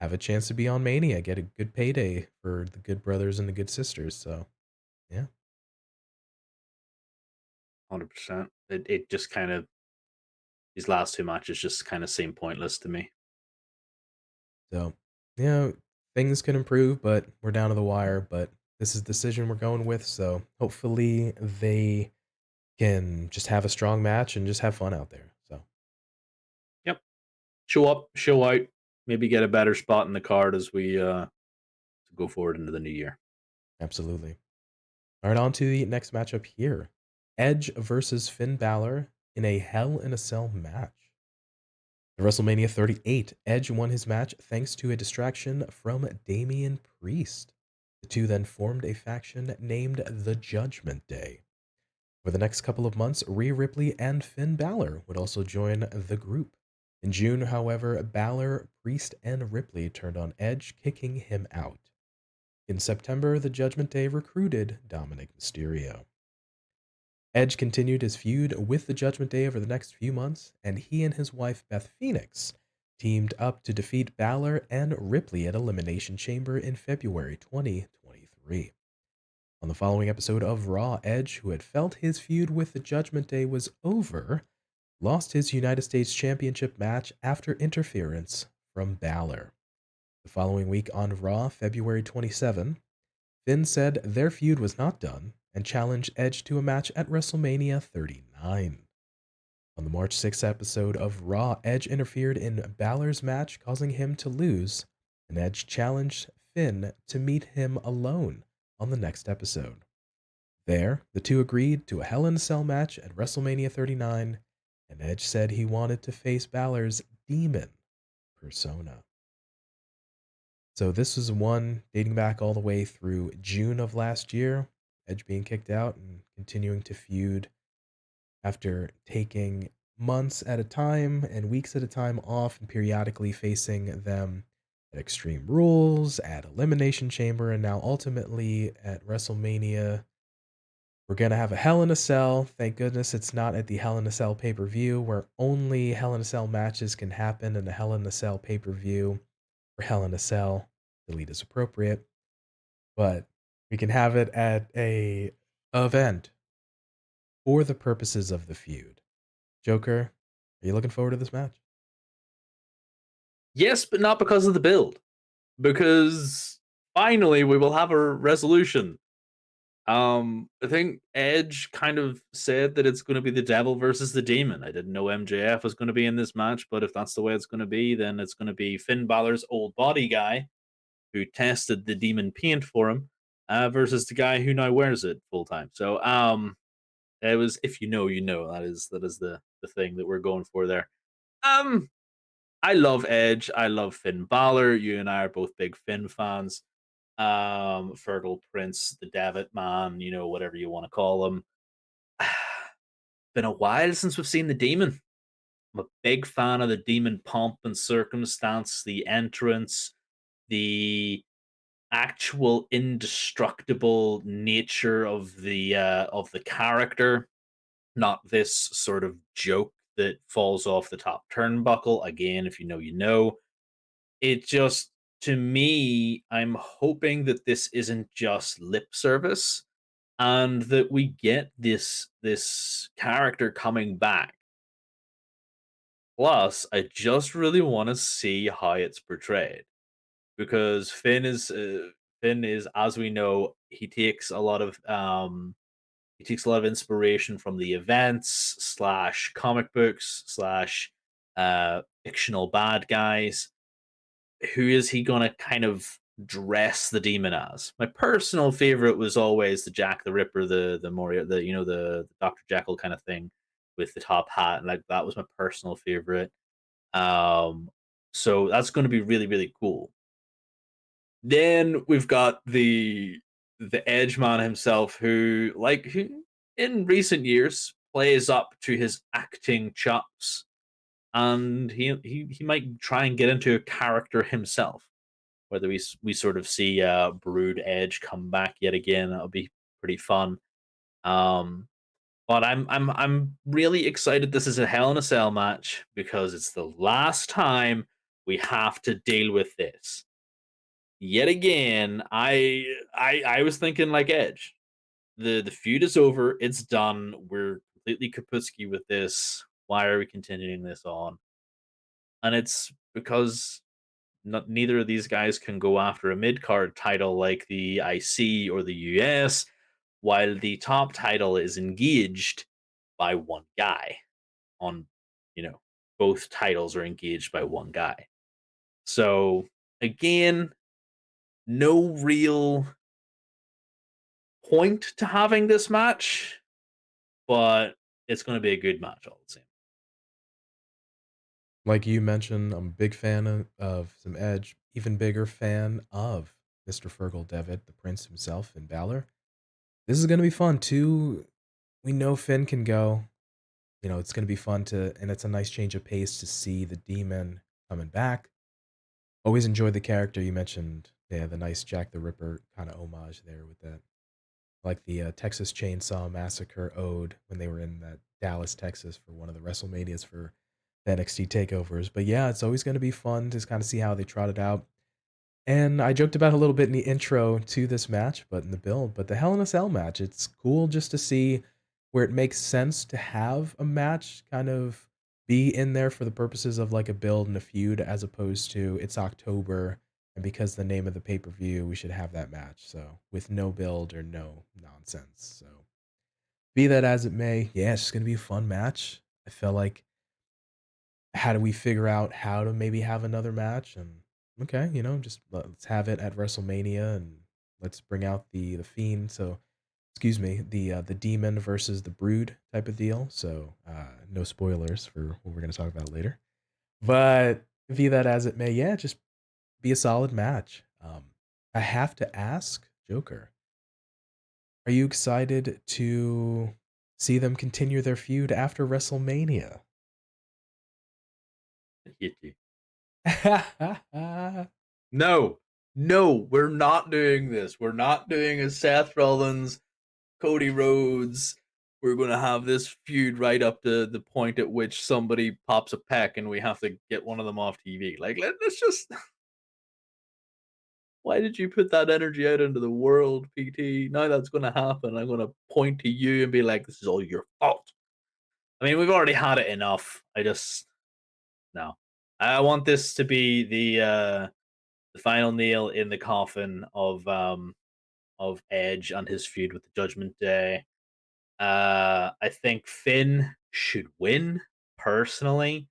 Speaker 1: have a chance to be on Mania, get a good payday for the good brothers and the good sisters. So, yeah.
Speaker 2: 100%. It just kind of these last two matches just kind of seem pointless to me.
Speaker 1: So, yeah, things can improve, but we're down to the wire. But this is the decision we're going with. So, hopefully, they can just have a strong match and just have fun out there. So,
Speaker 2: Yep. Show up, show out, maybe get a better spot in the card as we go forward into the new year.
Speaker 1: absolutely. All right, on to the next matchup here, Edge versus Finn Balor in a Hell in a Cell match. At WrestleMania 38, Edge won his match thanks to a distraction from Damian Priest. The two then formed a faction named the Judgment Day. For the next couple of months, Rhea Ripley and Finn Balor would also join the group. In June, however, Balor, Priest, and Ripley turned on Edge, kicking him out. In September, the Judgment Day recruited Dominik Mysterio. Edge continued his feud with the Judgment Day over the next few months, and he and his wife Beth Phoenix teamed up to defeat Balor and Ripley at Elimination Chamber in February 2023. On the following episode of Raw, Edge, who had felt his feud with the Judgment Day was over, lost his United States Championship match after interference from Balor. The following week on Raw, February 27, Finn said their feud was not done and challenged Edge to a match at WrestleMania 39. On the March 6th episode of Raw, Edge interfered in Balor's match, causing him to lose, and Edge challenged Finn to meet him alone on the next episode. There, the two agreed to a Hell in a Cell match at WrestleMania 39, and Edge said he wanted to face Balor's demon persona. So this was one dating back all the way through June of last year, Edge being kicked out and continuing to feud after taking months at a time and weeks at a time off and periodically facing them at Extreme Rules, at Elimination Chamber, and now ultimately at WrestleMania. We're going to have a Hell in a Cell. Thank goodness it's not at the Hell in a Cell pay-per-view where only Hell in a Cell matches can happen in a Hell in a Cell pay-per-view or Hell in a Cell. Delete is appropriate. But we can have it at a event for the purposes of the feud. Joker, are you looking forward to this match?
Speaker 2: Yes, but not because of the build. Because finally we will have a resolution. I think Edge kind of said that it's going to be the devil versus the demon. I didn't know MJF was going to be in this match, but if that's the way it's going to be, then it's going to be Finn Balor's old body guy who tested the demon paint for him, versus the guy who now wears it full time. So, it was if you know, you know. That is the thing that we're going for there. Um, I love Edge. I love Finn Balor. You and I are both big Finn fans. Fertile Prince, the David man, whatever you want to call him. Been a while since we've seen the demon. I'm a big fan of the demon pomp and circumstance, the entrance, the actual indestructible nature of the character, not this sort of joke that falls off the top turnbuckle. Again, if you know, you know. It just to me, I'm hoping that this isn't just lip service and that we get this character coming back. Plus, I just really want to see how it's portrayed because Finn is, as we know, he takes a lot of inspiration from the events slash comic books slash fictional bad guys. Who is he going to kind of dress the demon as? My personal favorite was always the Jack the Ripper, the Moria, the Dr. Jekyll kind of thing with the top hat, and like that was my personal favorite. Um, so that's going to be really really cool. Then we've got the Edge man himself, who in recent years plays up to his acting chops, and he might try and get into a character himself. Whether we sort of see Brood Edge come back yet again, that'll be pretty fun. Um, but I'm really excited. This is a Hell in a Cell match because it's the last time we have to deal with this. Yet again, I was thinking like Edge. The feud is over. It's done. We're completely Kaputski with this. Why are we continuing this on? And it's because neither of these guys can go after a mid card title like the IC or the US, while the top title is engaged by one guy. On, you know, both titles are engaged by one guy. So again, no real point to having this match, but it's going to be a good match all the same.
Speaker 1: Like you mentioned, I'm a big fan of some Edge, even bigger fan of Mr. Fergal Devitt, the Prince himself, and Balor. This is gonna be fun too. We know Finn can go. It's gonna be fun and it's a nice change of pace to see the demon coming back. Always enjoyed the character you mentioned. Yeah, the nice Jack the Ripper kind of homage there with that, like the Texas Chainsaw Massacre ode when they were in that Dallas, Texas for one of the WrestleManias for the NXT takeovers. But yeah, it's always going to be fun to kind of see how they trot it out. And I joked about it a little bit in the intro to this match, but in the build, but the Hell in a Cell match, it's cool just to see where it makes sense to have a match kind of be in there for the purposes of like a build and a feud, as opposed to it's October and because the name of the pay-per-view, we should have that match. So with no build or no nonsense. So be that as it may, yeah, it's just gonna be a fun match. I feel like how do we figure out how to maybe have another match? And okay, just let's have it at WrestleMania and let's bring out the Fiend. So excuse me, the Demon versus the Brood type of deal. So no spoilers for what we're gonna talk about later. But be that as it may, yeah, just be a solid match. I have to ask, Joker, are you excited to see them continue their feud after WrestleMania?
Speaker 2: Hit you. No, no, we're not doing this. We're not doing a Seth Rollins, Cody Rhodes. We're going to have this feud right up to the point at which somebody pops a peck and we have to get one of them off TV. Like, let's just Why did you put that energy out into the world, PT? Now that's going to happen. I'm going to point to you and be like, this is all your fault. I mean, we've already had it enough. I just, no. I want this to be the final nail in the coffin of Edge and his feud with the Judgment Day. I think Finn should win personally.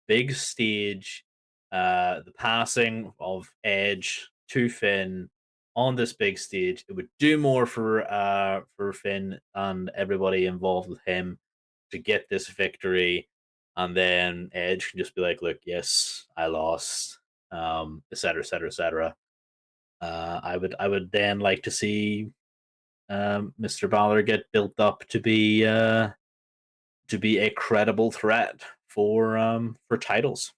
Speaker 2: Big stage, the passing of Edge to Finn on this big stage. It would do more for Finn and everybody involved with him to get this victory, and then Edge can just be like, "Look, yes, I lost," etc., etc., etc. I would then like to see Mr. Balor get built up to be a credible threat for titles.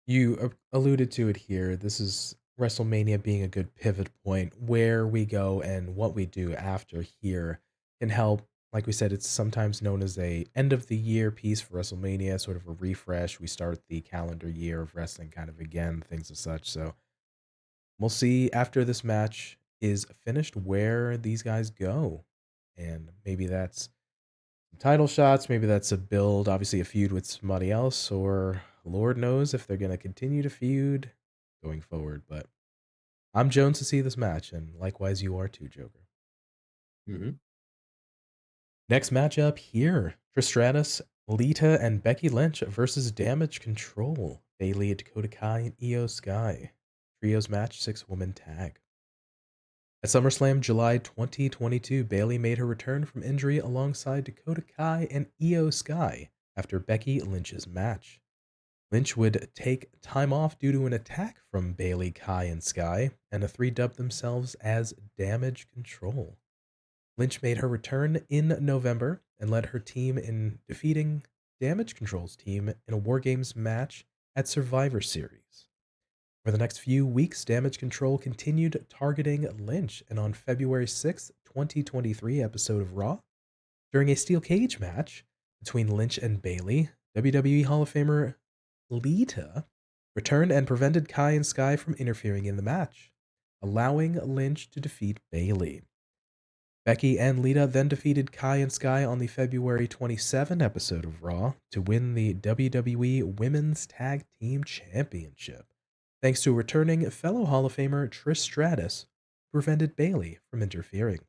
Speaker 1: You alluded to it here. This is WrestleMania being a good pivot point. Where we go and what we do after here can help. Like we said, it's sometimes known as a end of the year piece for WrestleMania, sort of a refresh. We start the calendar year of wrestling kind of again, things as such. So we'll see after this match is finished where these guys go. And maybe that's title shots, maybe that's a build, obviously a feud with somebody else, or Lord knows if they're going to continue to feud going forward. But I'm Jones to see this match, and likewise you are too, Joker.
Speaker 2: Mhm.
Speaker 1: Next matchup here, Stratus, Lita, and Becky Lynch versus Damage Control, Bayley, Dakota Kai, and Io Sky. Trios match, 6-woman tag. At SummerSlam July 2022, Bayley made her return from injury alongside Dakota Kai and Io Sky after Becky Lynch's match. Lynch would take time off due to an attack from Bayley, Kai, and Sky, and the three dubbed themselves as Damage Control. Lynch made her return in November and led her team in defeating Damage Control's team in a War Games match at Survivor Series. For the next few weeks, Damage Control continued targeting Lynch, and on February 6th, 2023 episode of Raw, during a steel cage match between Lynch and Bayley, WWE Hall of Famer Lita returned and prevented Kai and Sky from interfering in the match, allowing Lynch to defeat Bayley. Becky and Lita then defeated Kai and Sky on the February 27 episode of Raw to win the WWE Women's Tag Team Championship, thanks to returning fellow Hall of Famer Trish Stratus, who prevented Bayley from interfering.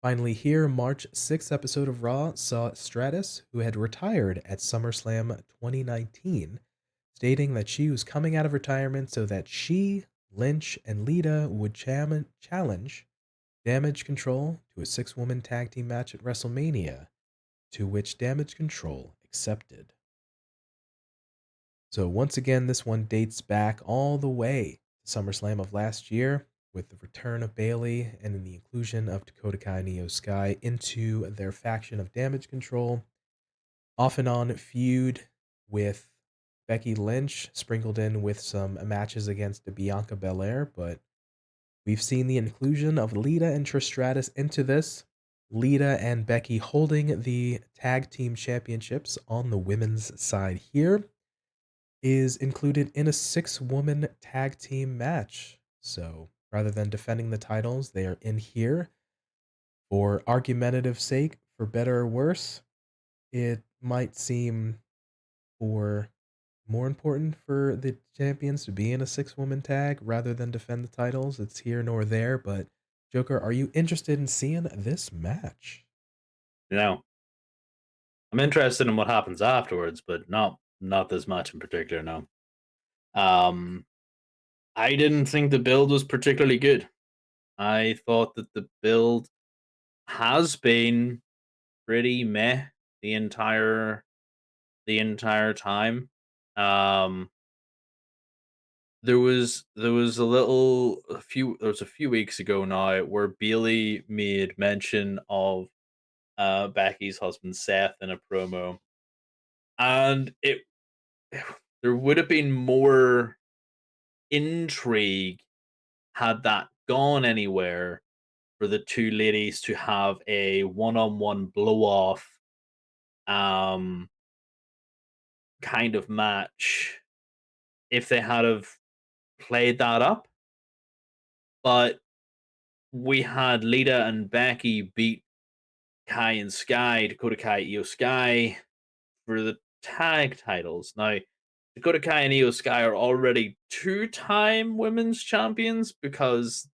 Speaker 1: Finally, here, March 6th episode of Raw saw Stratus, who had retired at SummerSlam 2019, stating that she was coming out of retirement so that she, Lynch, and Lita would challenge Damage Control to a 6-woman tag team match at WrestleMania, to which Damage Control accepted. So once again, this one dates back all the way to SummerSlam of last year, with the return of Bayley and in the inclusion of Dakota Kai and Io Sky into their faction of Damage Control. Off and on feud with Becky Lynch, sprinkled in with some matches against Bianca Belair, but we've seen the inclusion of Lita and Trish Stratus into this. Lita and Becky holding the tag team championships on the women's side here is included in a 6-woman tag team match. So rather than defending the titles, they are in here for argumentative sake, for better or worse. It might seem for more important for the champions to be in a 6-woman tag rather than defend the titles. It's here nor there, but Joker, are you interested in seeing this match?
Speaker 2: No, I'm interested in what happens afterwards, but not this match in particular. No, um, I didn't think the build was particularly good. I thought that the build has been pretty meh the entire the entire time. Um, there was a few weeks ago now where Bailey made mention of Becky's husband Seth in a promo, and it there would have been more intrigue had that gone anywhere for the two ladies to have a one-on-one blow off um kind of match if they had of played that up, but we had Lita and Becky beat Kai and Sky, Dakota Kai, Io Sky for the tag titles. Now, Dakota Kai and Io Sky are already two-time women's champions because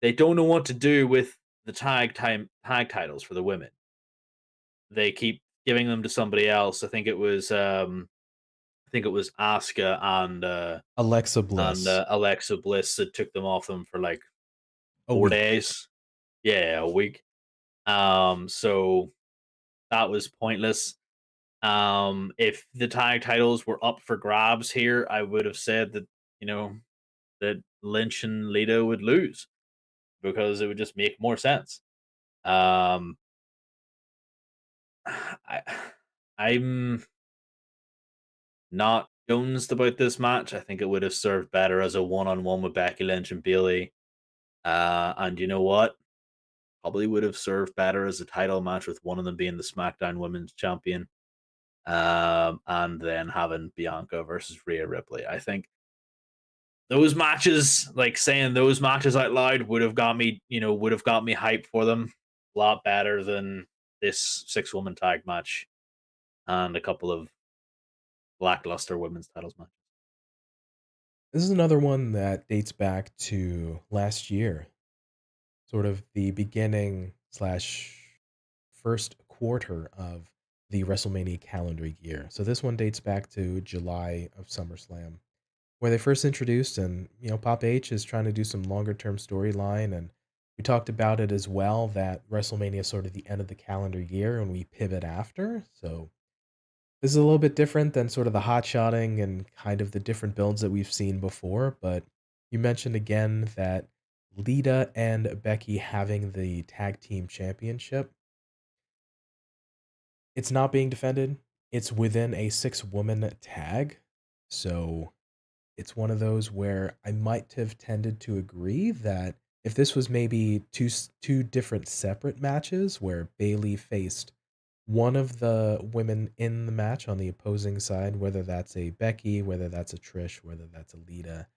Speaker 2: they don't know what to do with the tag titles for the women. They keep giving them to somebody else. I think it was Asuka
Speaker 1: Alexa
Speaker 2: and
Speaker 1: Bliss.
Speaker 2: Alexa Bliss that took them off them for like
Speaker 1: A week.4
Speaker 2: days. Yeah, a week. So that was pointless. If the tag titles were up for grabs here, I would have said that you know that Lynch and Lita would lose because it would just make more sense. Um, I, I'm not jonesed about this match. I think it would have served better as a one-on-one with Becky Lynch and Bayley. And you know what? Probably would have served better as a title match with one of them being the SmackDown Women's Champion, and then having Bianca versus Rhea Ripley. I think those matches, like saying those matches out loud, would have got me, would have got me hyped for them a lot better than this 6-woman tag match and a couple of lackluster women's titles matches.
Speaker 1: This is another one that dates back to last year, sort of the beginning slash first quarter of the WrestleMania calendar year. So this one dates back to July of SummerSlam, where they first introduced, and Pop H is trying to do some longer term storyline, and we talked about it as well that WrestleMania is sort of the end of the calendar year and we pivot after. So this is a little bit different than sort of the hot shotting and kind of the different builds that we've seen before, but you mentioned again that Lita and Becky having the tag team championship, it's not being defended. It's within a 6-woman tag. So it's one of those where I might have tended to agree that if this was maybe two different separate matches where Bayley faced one of the women in the match on the opposing side, whether that's a Becky, whether that's a Trish, whether that's a Lita,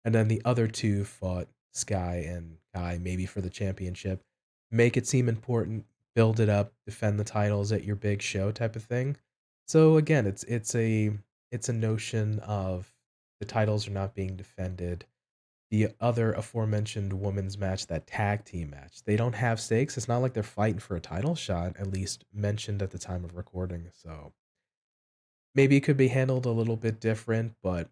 Speaker 1: and then the other two fought Sky and Kai maybe for the championship, make it seem important, build it up, defend the titles at your big show type of thing. So again, it's a notion of the titles are not being defended. The other aforementioned women's match, that tag team match, they don't have stakes. It's not like they're fighting for a title shot, at least mentioned at the time of recording. So maybe it could be handled a little bit different, but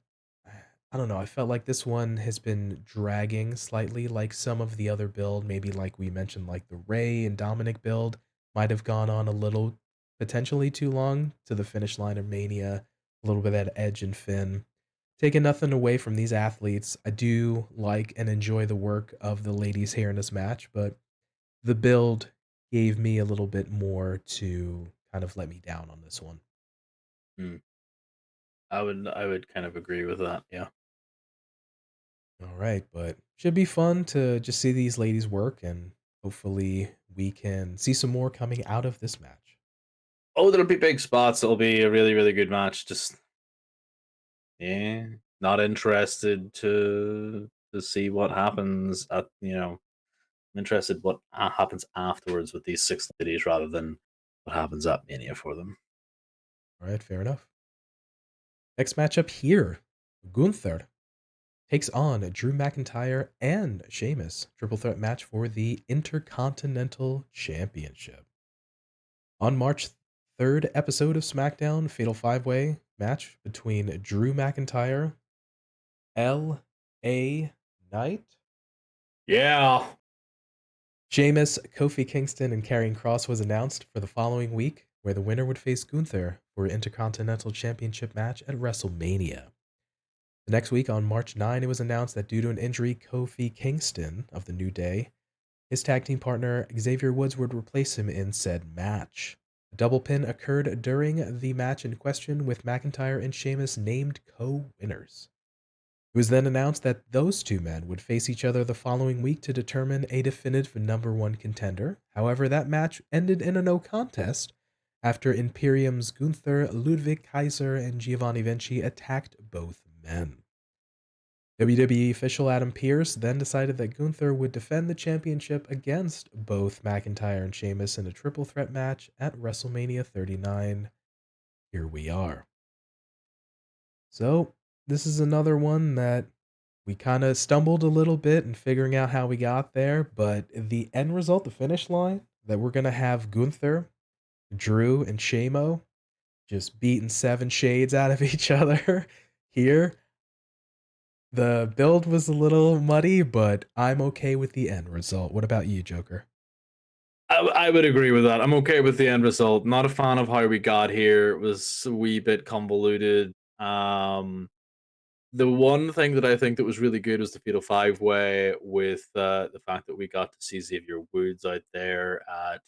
Speaker 1: I don't know. I felt like this one has been dragging slightly, like some of the other build, maybe like we mentioned, like the Ray and Dominik build might have gone on a little potentially too long to the finish line of Mania, a little bit at Edge and Finn. Taking nothing away from these athletes, I do like and enjoy the work of the ladies here in this match, but the build gave me a little bit more to kind of let me down on this one.
Speaker 2: Hmm. I would kind of agree with that. Yeah.
Speaker 1: All right, but should be fun to just see these ladies work, and hopefully we can see some more coming out of this match.
Speaker 2: Oh, there'll be big spots. It'll be a really, really good match. Just yeah, not interested to see what happens I'm interested what happens afterwards with these 6 ladies rather than what happens at Mania for them.
Speaker 1: All right, fair enough. Next matchup here, Gunther takes on Drew McIntyre and Sheamus. Triple threat match for the Intercontinental Championship. On March 3rd episode of SmackDown, Fatal 5-Way match between Drew McIntyre, L.A. Knight,
Speaker 2: Yeah.
Speaker 1: Sheamus, Kofi Kingston, and Karrion Kross was announced for the following week, where the winner would face Gunther for an Intercontinental Championship match at WrestleMania. The next week, on March 9, it was announced that due to an injury, Kofi Kingston of the New Day, his tag team partner Xavier Woods would replace him in said match. A double pin occurred during the match in question, with McIntyre and Sheamus named co-winners. It was then announced that those two men would face each other the following week to determine a definitive number one contender. However, that match ended in a no contest after Imperium's Gunther, Ludwig Kaiser, and Giovanni Vinci attacked both men. WWE official Adam Pearce then decided that Gunther would defend the championship against both McIntyre and Sheamus in a triple threat match at WrestleMania 39. Here we are. So, this is another one that we kind of stumbled a little bit in figuring out how we got there, but the end result, the finish line, that we're going to have Gunther, Drew, and Shamo just beating seven shades out of each other here. The build was a little muddy, but I'm okay with the end result. What about you, Joker?
Speaker 2: I would agree with that. I'm okay with the end result. Not a fan of how we got here. It was a wee bit convoluted. The one thing that I think that was really good was the Fatal Five Way with the fact that we got to see Xavier Woods out there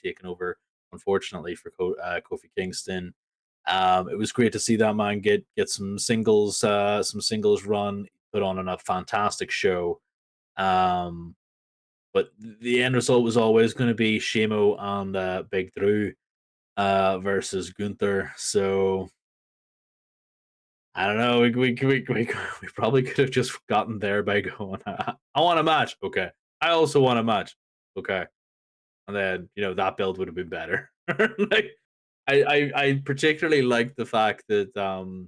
Speaker 2: taking over, unfortunately for Kofi Kingston. It was great to see that man get some singles run, put on a fantastic show. Um, but the end result was always going to be Shamo and Big Drew versus Gunther. So I don't know. We probably could have just gotten there by going, I want a match. Okay. I also want a match. Okay. And then, that build would have been better. Like, I particularly like the fact that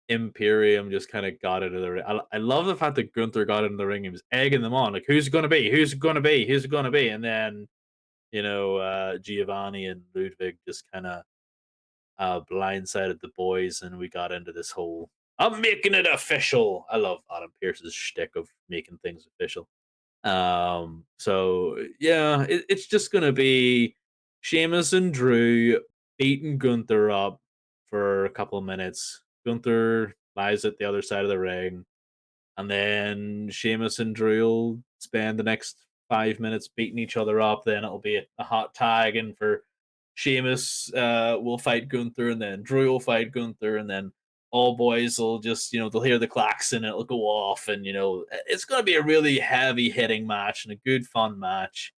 Speaker 2: Imperium just kind of got into the ring. I love the fact that Gunther got in the ring. He was egging them on. Like, who's it going to be? Who's it going to be? Who's it going to be? And then, Giovanni and Ludwig just kind of blindsided the boys, and we got into this whole "I'm making it official." I love Adam Pearce's shtick of making things official. So yeah, it's just gonna be Sheamus and Drew beating Gunther up for a couple of minutes. Gunther lies at the other side of the ring, and then Sheamus and Drew will spend the next 5 minutes beating each other up. Then it'll be a hot tag, and for Sheamus will fight Gunther, and then Drew will fight Gunther, and then all boys will just, they'll hear the klaxon, it'll go off, and it's going to be a really heavy hitting match and a good fun match.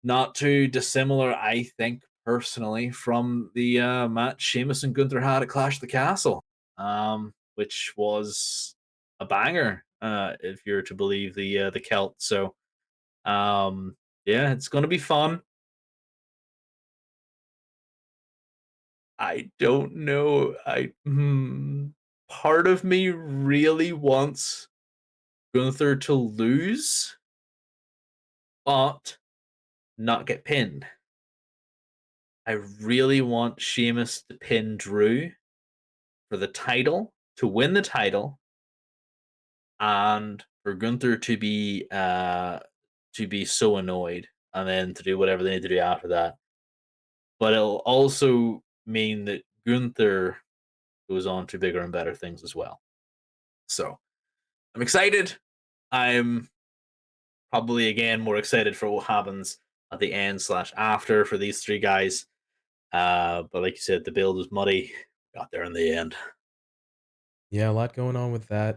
Speaker 2: Not too dissimilar, I think, personally, from the match Sheamus and Gunther had at Clash of the Castle, which was a banger, if you're to believe the Celt. So, yeah, it's going to be fun. I don't know. Part of me really wants Gunther to lose, but not get pinned. I really want Sheamus to pin Drew for the title, to win the title, and for Gunther to be so annoyed, and then to do whatever they need to do after that. But it'll also mean that Gunther goes on to bigger and better things as well. So I'm excited. I'm probably again more excited for what happens at the end slash after for these three guys. But like you said, the build was muddy. Got there in the end.
Speaker 1: Yeah, a lot going on with that.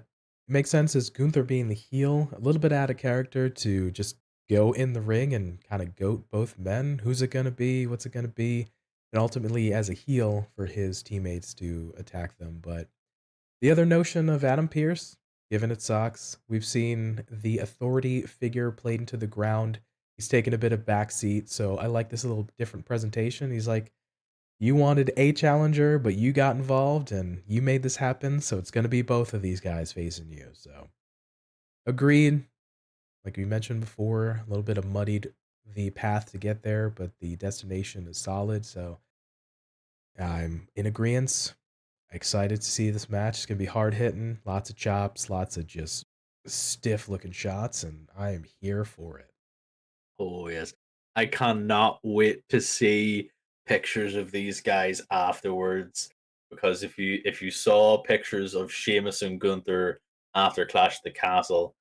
Speaker 1: It makes sense as Gunther being the heel, a little bit out of character to just go in the ring and kind of goat both men. Who's it going to be? What's it going to be? And ultimately, as a heel, for his teammates to attack them. But the other notion of Adam Pearce, given it sucks, we've seen the authority figure played into the ground. He's taken a bit of backseat, so I like this little different presentation. He's like, you wanted a challenger, but you got involved and you made this happen, so it's gonna be both of these guys facing you. So agreed. Like we mentioned before, a little bit of muddied the path to get there, but the destination is solid. So I'm in agreement. Excited to see this match. It's gonna be hard hitting, lots of chops, lots of just stiff looking shots, and I am here for it.
Speaker 2: Oh yes, I cannot wait to see pictures of these guys afterwards. Because if you saw pictures of Sheamus and Gunther after Clash of the Castle,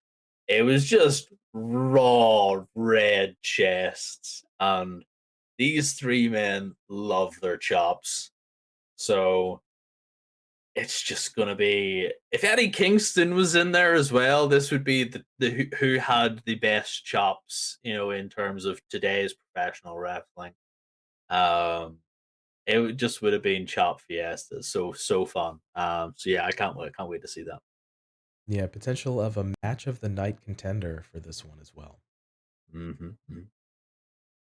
Speaker 2: it was just raw red chests, and these three men love their chops. So it's just gonna be, if Eddie Kingston was in there as well, this would be the who had the best chops, in terms of today's professional wrestling. Um, just would have been chop fiesta, so fun. So yeah, I can't wait to see that.
Speaker 1: Yeah, potential of a match of the night contender for this one as well.
Speaker 2: Mhm.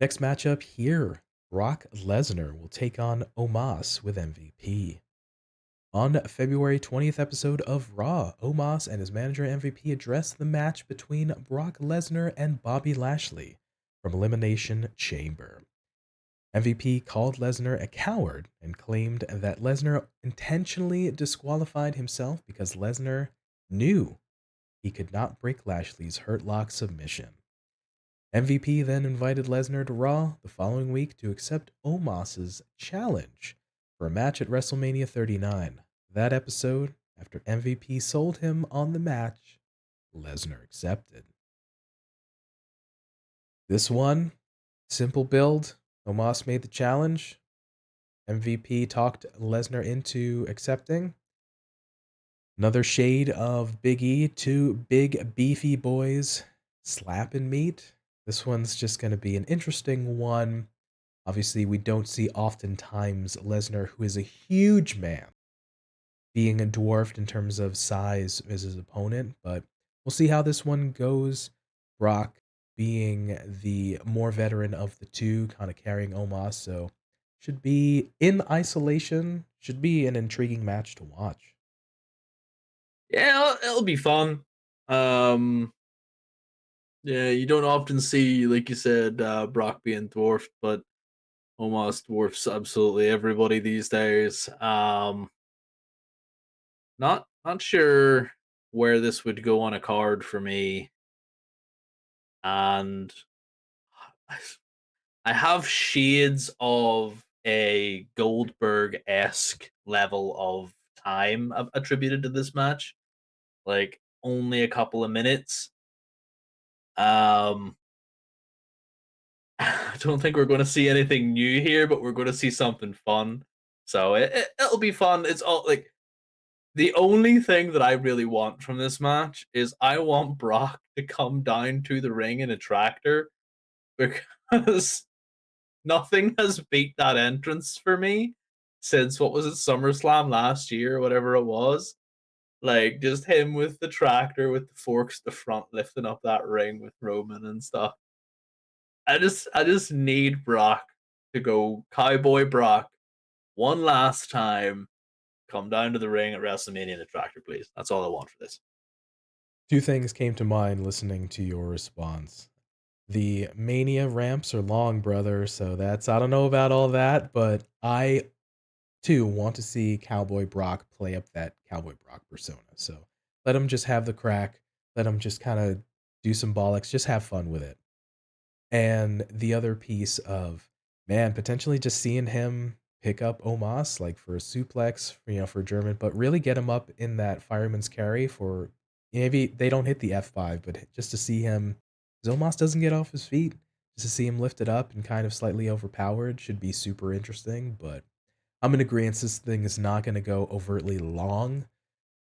Speaker 1: Next matchup here, Brock Lesnar will take on Omos with MVP. On February 20th episode of Raw, Omos and his manager MVP addressed the match between Brock Lesnar and Bobby Lashley from Elimination Chamber. MVP called Lesnar a coward and claimed that Lesnar intentionally disqualified himself because Lesnar knew he could not break Lashley's Hurt Lock submission. MVP then invited Lesnar to Raw the following week to accept Omos's challenge for a match at WrestleMania 39. That episode, after MVP sold him on the match, Lesnar accepted. This one, simple build. Omos made the challenge. MVP talked Lesnar into accepting. Another shade of Big E, two big beefy boys slapping meat. This one's just going to be an interesting one. Obviously, we don't see oftentimes Lesnar, who is a huge man, being dwarfed in terms of size as his opponent, but we'll see how this one goes. Brock being the more veteran of the two, kind of carrying Omos, so should be in isolation, should be an intriguing match to watch.
Speaker 2: Yeah, it'll be fun. Um, yeah, you don't often see, like you said, Brock being dwarfed, but almost dwarfs absolutely everybody these days. Not sure where this would go on a card for me, and I have shades of a Goldberg esque level of time attributed to this match, like only a couple of minutes. Um, I don't think we're going to see anything new here, but we're going to see something fun. So it'll be fun. It's all like the only thing that I really want from this match is I want Brock to come down to the ring in a tractor because nothing has beat that entrance for me since what was it, SummerSlam last year or whatever it was. Like just him with the tractor with the forks at the front lifting up that ring with Roman and stuff. I just need Brock to go Cowboy Brock one last time. Come down to the ring at WrestleMania in the tractor, please. That's all I want for this.
Speaker 1: Two things came to mind listening to your response. The Mania ramps are long, brother, so that's I don't know about all that, but I too want to see Cowboy Brock play up that Cowboy Brock persona. So let him just have the crack, let him just kind of do some bollocks, just have fun with it. And the other piece of, man, potentially just seeing him pick up Omos like for a suplex, for German, but really get him up in that fireman's carry for maybe they don't hit the F5, but just to see him, 'cause Omos doesn't get off his feet, just to see him lifted up and kind of slightly overpowered should be super interesting. But I'm in agreement this thing is not going to go overtly long.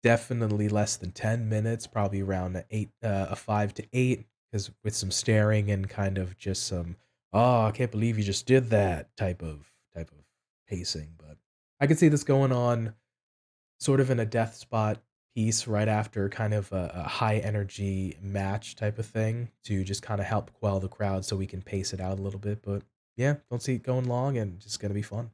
Speaker 1: Definitely less than 10 minutes, probably around a 5 to 8, because with some staring and kind of just some, "Oh, I can't believe you just did that," type of pacing, but I could see this going on sort of in a death spot piece right after kind of a high energy match type of thing to just kinda help quell the crowd so we can pace it out a little bit, but yeah, don't see it going long and just gonna be fun.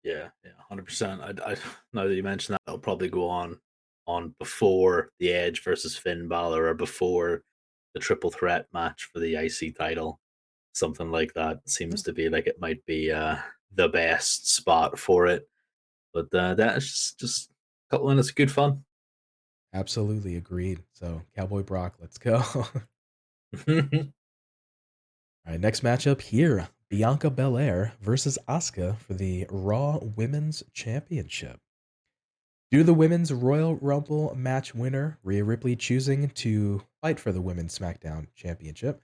Speaker 2: Yeah, 100%. I now that you mention that, I'll probably go on before the Edge versus Finn Balor or before the triple threat match for the IC title. Something like that
Speaker 1: Yeah,
Speaker 2: seems to be like it might be the best spot for it. But that's just a couple minutes of good fun.
Speaker 1: absolutely agreed. So, Cowboy Brock, let's go. Alright, next matchup here, Bianca Belair versus Asuka for the Raw Women's Championship. Due to the Women's Royal Rumble match winner, Rhea Ripley choosing to fight for the Women's SmackDown Championship,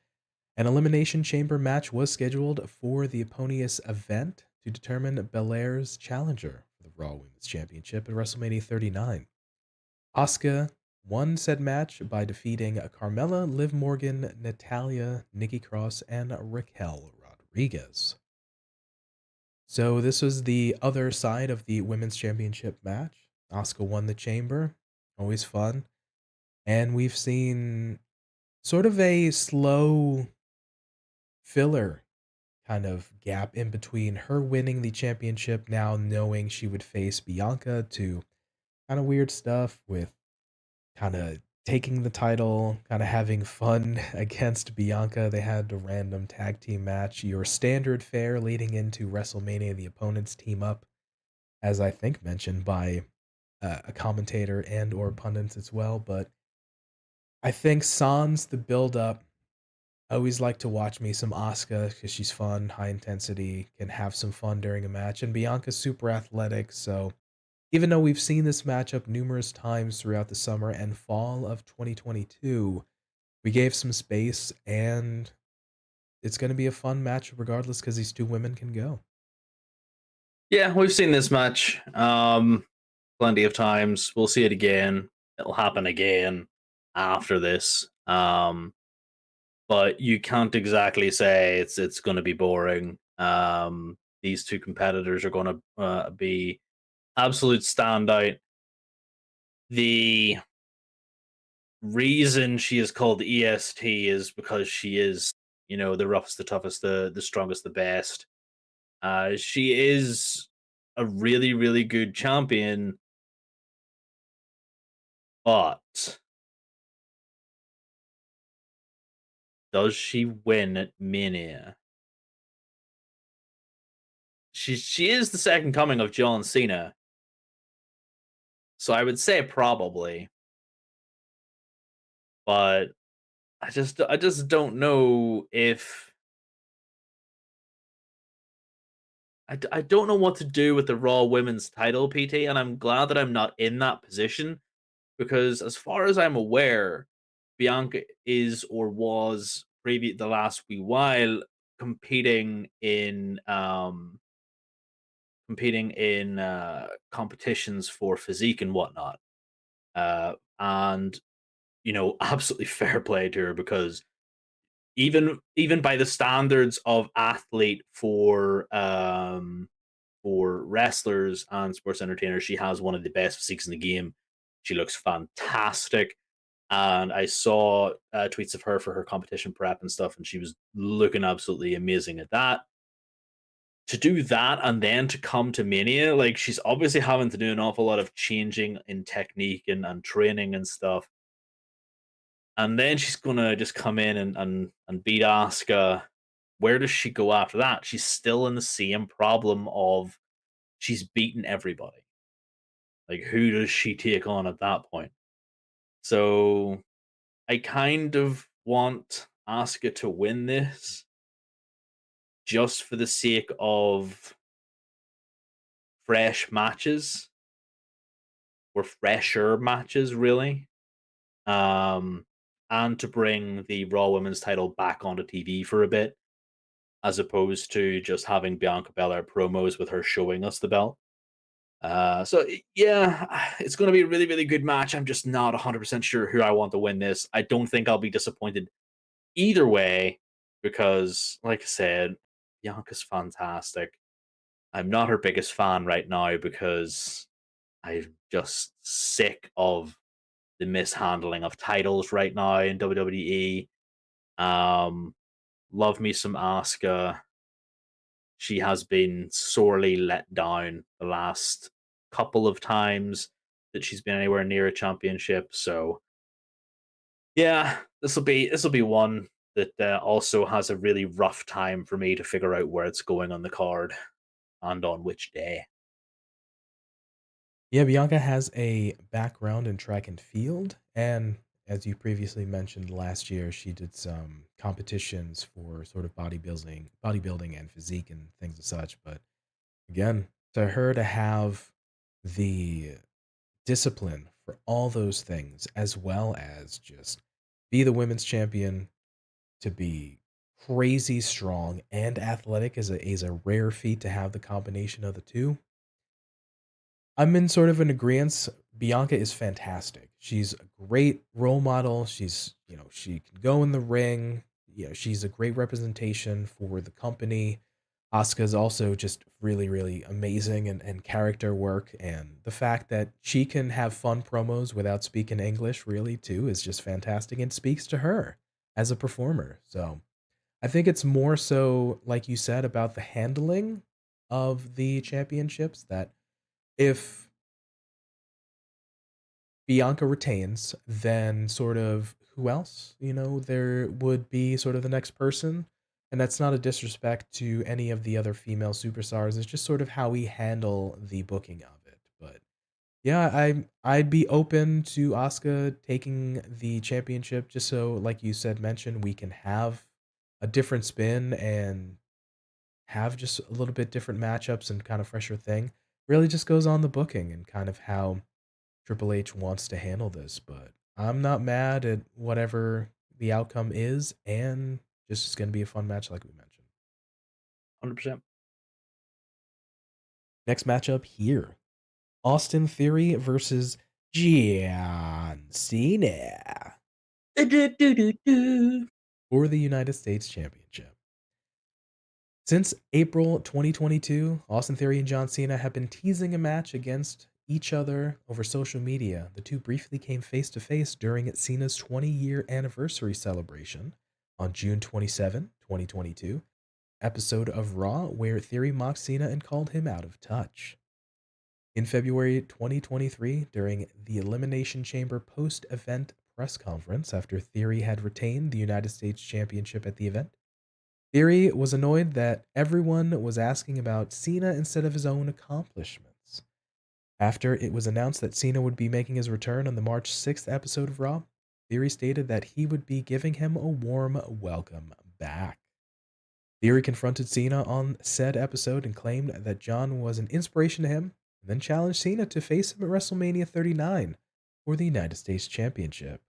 Speaker 1: an Elimination Chamber match was scheduled for the Eponius event to determine Belair's challenger for the Raw Women's Championship at WrestleMania 39. Asuka won said match by defeating Carmella, Liv Morgan, Natalia, Nikki Cross, and Raquel Rodriguez. So this was the other side of the women's championship match. Asuka won the chamber. always fun. And we've seen sort of a slow filler kind of gap in between her winning the championship, now knowing she would face Bianca, to kind of weird stuff with kind of taking the title, kind of having fun against Bianca. They had a random tag team match, your standard fare leading into WrestleMania. The opponents team up, as I think mentioned by a commentator and or pundits as well. But I think sans the build up, I always like to watch me some Asuka because she's fun, high intensity, can have some fun during a match, and Bianca's super athletic. So even though we've seen this matchup numerous times throughout the summer and fall of 2022, we gave some space, and it's going to be a fun match regardless because these two women can go.
Speaker 2: Yeah, we've seen this match plenty of times. We'll see it again. It'll happen again after this. But you can't exactly say it's going to be boring. These two competitors are going to be absolute standout. The reason she is called EST is because she is, the roughest, the toughest, the strongest, the best. She is a really, really good champion, but does she win at Mania? She is the second coming of John Cena, so I would say probably, but I just don't know if I don't know what to do with the Raw Women's Title, PT, and I'm glad that I'm not in that position because, as far as I'm aware, Bianca is or was previous the last wee while competing in competitions for physique and whatnot. And absolutely fair play to her because even by the standards of athlete for wrestlers and sports entertainers, she has one of the best physiques in the game. She looks fantastic. And I saw tweets of her for her competition prep and stuff, and she was looking absolutely amazing at that. To do that and then to come to Mania, like she's obviously having to do an awful lot of changing in technique and training and stuff. And then she's gonna just come in and beat Asuka. Where does she go after that? She's still in the same problem of she's beaten everybody. Like, who does she take on at that point? So I kind of want Asuka to win this just for the sake of fresh matches or fresher matches, really. Um, and to bring the Raw Women's title back onto TV for a bit, as opposed to just having Bianca Belair promos with her showing us the belt. Yeah, it's going to be a really, really good match. I'm just not 100% sure who I want to win this. I don't think I'll be disappointed either way because, like I said, Bianca's fantastic. I'm not her biggest fan right now because I'm just sick of the mishandling of titles right now in WWE. Um, love me some Asuka. She has been sorely let down the last couple of times that she's been anywhere near a championship. So yeah, this will be one that also has a really rough time for me to figure out where it's going on the card and on which day.
Speaker 1: Yeah, Bianca has a background in track and field, and as you previously mentioned, last year she did some competitions for sort of bodybuilding and physique and things and such. But again, to her to have the discipline for all those things, as well as just be the women's champion, to be crazy strong and athletic is a rare feat to have the combination of the two. I'm in sort of an agreement. Bianca is fantastic. She's a great role model. She can go in the ring. She's a great representation for the company. Asuka's also just really, really amazing and character work, and the fact that she can have fun promos without speaking English really too is just fantastic and speaks to her as a performer. So I think it's more so, like you said, about the handling of the championships that if Bianca retains, then sort of who else, there would be sort of the next person. And that's not a disrespect to any of the other female superstars. It's just sort of how we handle the booking of it. But yeah, I'd be open to Asuka taking the championship just so, like you said, mentioned, we can have a different spin and have just a little bit different matchups and kind of fresher thing. Really just goes on the booking and kind of how Triple H wants to handle this, but I'm not mad at whatever the outcome is, and just it's gonna be a fun match like we mentioned.
Speaker 2: 100%.
Speaker 1: Next matchup here, Austin Theory versus John Cena for the United States Championship. Since April 2022, Austin Theory and John Cena have been teasing a match against each other over social media. The two briefly came face to face during Cena's 20-year anniversary celebration on June 27, 2022, episode of Raw where Theory mocked Cena and called him out of touch. In February 2023, during the Elimination Chamber post event press conference after Theory had retained the United States Championship at the event, Theory was annoyed that everyone was asking about Cena instead of his own accomplishments. After it was announced that Cena would be making his return on the March 6th episode of Raw, Theory stated that he would be giving him a warm welcome back. Theory confronted Cena on said episode and claimed that John was an inspiration to him, and then challenged Cena to face him at WrestleMania 39 for the United States Championship.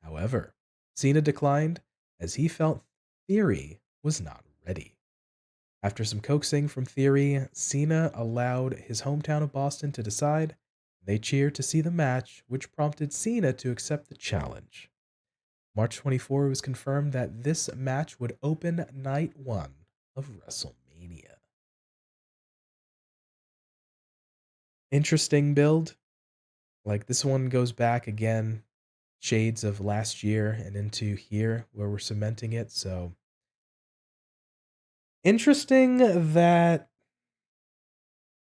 Speaker 1: However, Cena declined as he felt Theory was not ready. After some coaxing from Theory, Cena allowed his hometown of Boston to decide. They cheered to see the match, which prompted Cena to accept the challenge. March 24 it was confirmed that this match would open night one of WrestleMania. Interesting build. Like this one goes back again, shades of last year and into here where we're cementing it. So interesting that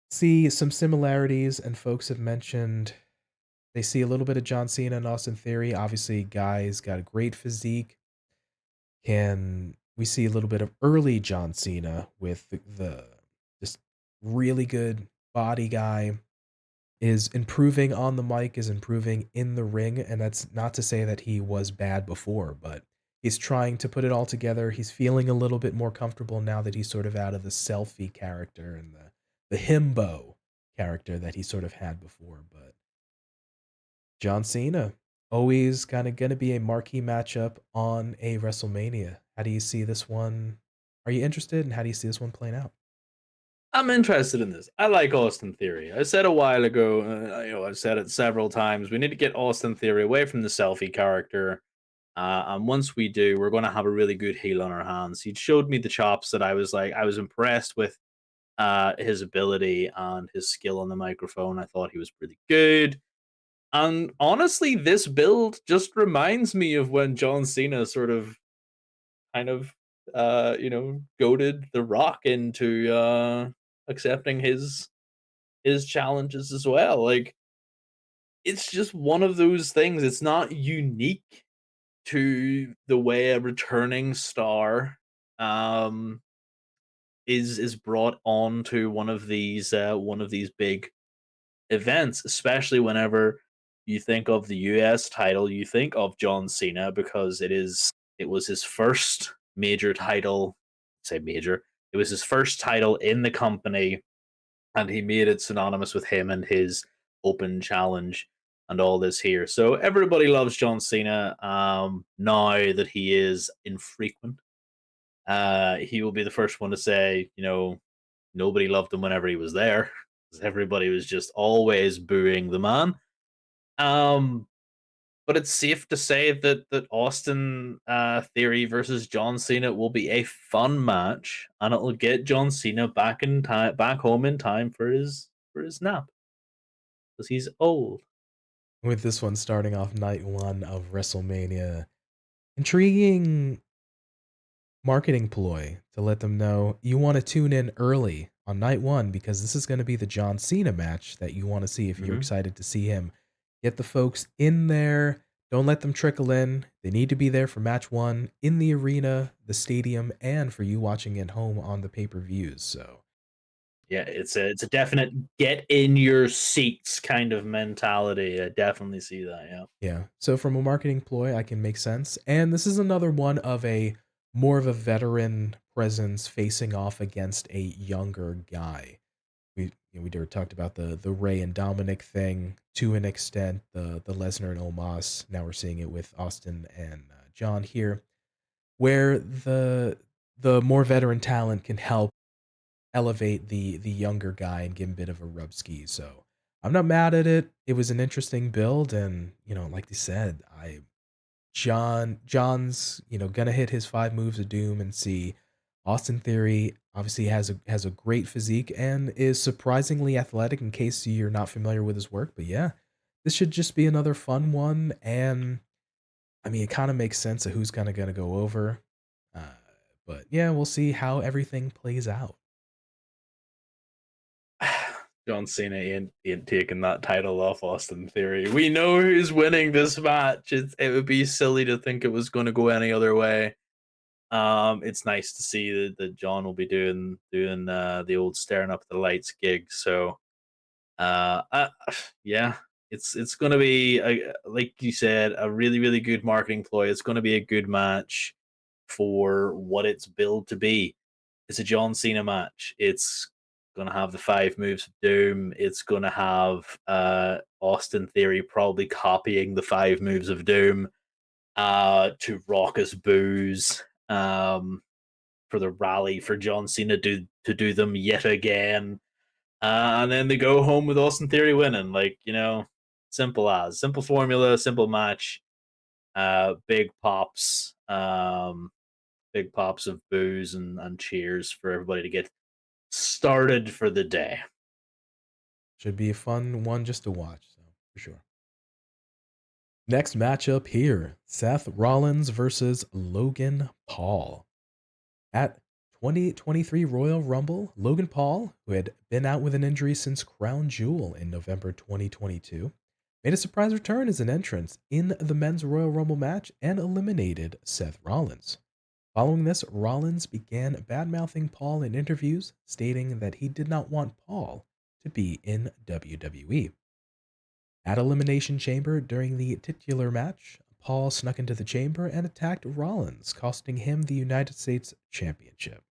Speaker 1: see some similarities, and folks have mentioned they see a little bit of John Cena and Austin Theory. Obviously, guys got a great physique. Can we see a little bit of early John Cena with the just really good body guy is improving on the mic, is improving in the ring, and that's not to say that he was bad before, but he's trying to put it all together. He's feeling a little bit more comfortable now that he's sort of out of the selfie character and the himbo character that he sort of had before. But John Cena, always kind of going to be a marquee matchup on a WrestleMania. How do you see this one? Are you interested, and how do you see this one playing out?
Speaker 2: I'm interested in this. I like Austin Theory. I said a while ago, I've said it several times. We need to get Austin Theory away from the selfie character. And once we do, we're going to have a really good heel on our hands. He showed me the chops that I was impressed with his ability and his skill on the microphone. I thought he was pretty good. And honestly, this build just reminds me of when John Cena sort of kind of goaded The Rock into accepting his challenges as well. Like it's just one of those things. It's not unique to the way a returning star um is brought on to one of these big events, especially whenever you think of the US title, you think of John Cena because it was his first major title, say major. It was his first title in the company and he made it synonymous with him and his open challenge and all this here. So everybody loves John Cena now that he is infrequent. He will be the first one to say, nobody loved him whenever he was there. Everybody was just always booing the man. Um, but it's safe to say that Austin Theory versus John Cena will be a fun match, and it'll get John Cena back in time, back home in time for his nap because he's old.
Speaker 1: With this one starting off night 1 of WrestleMania. Intriguing marketing ploy to let them know you wanna tune in early on night 1 because this is gonna be the John Cena match that you wanna see if you're
Speaker 2: Hmm.
Speaker 1: excited to see him. Get the folks in there, don't let them trickle in. They need to be there for match 1 in the arena, the stadium, and for you watching at home on the pay-per-views, so
Speaker 2: Yeah, it's a definite get in your seats kind of mentality. I definitely see that. Yeah.
Speaker 1: yeah. So from a marketing ploy, I can make sense. And this is another one of a more of a veteran presence facing off against a younger guy. We already talked about the Ray and Dominik thing to an extent, the Lesnar and Omos. Now we're seeing it with Austin and John here, where the more veteran talent can help elevate the younger guy and give him a bit of a rub ski. So I'm not mad at it. It was an interesting build, and like they said, John's gonna hit his 5 moves of doom and see. Austin Theory obviously has a great physique and is surprisingly athletic in case you're not familiar with his work. But yeah, this should just be another fun one, and I mean it kind of makes sense of who's kind of gonna go over. Uh, but yeah, we'll see how everything plays out.
Speaker 2: John Cena ain't taking that title off Austin Theory. We know who's winning this match. It would be silly to think it was going to go any other way. It's nice to see that John will be doing the old staring up at the lights gig. So, yeah, it's going to be like you said, a really good marketing ploy. It's going to be a good match for what it's billed to be. It's a John Cena match. It's gonna have the 5 moves of doom. It's gonna have Austin Theory probably copying the 5 moves of doom to raucous boos for the rally for John Cena to do them yet again. And then they go home with Austin Theory winning. Like, simple formula, simple match, big pops. Big pops of booze and cheers for everybody to get started for the day.
Speaker 1: Should be a fun one just to watch, so for sure. Next matchup here, Seth Rollins versus Logan Paul. At 2023 Royal Rumble, Logan Paul, who had been out with an injury since Crown Jewel in November 2022, made a surprise return as an entrance in the men's Royal Rumble match and eliminated Seth Rollins. Following this, Rollins began bad-mouthing Paul in interviews, stating that he did not want Paul to be in WWE. At Elimination Chamber during the titular match, Paul snuck into the chamber and attacked Rollins, costing him the United States Championship.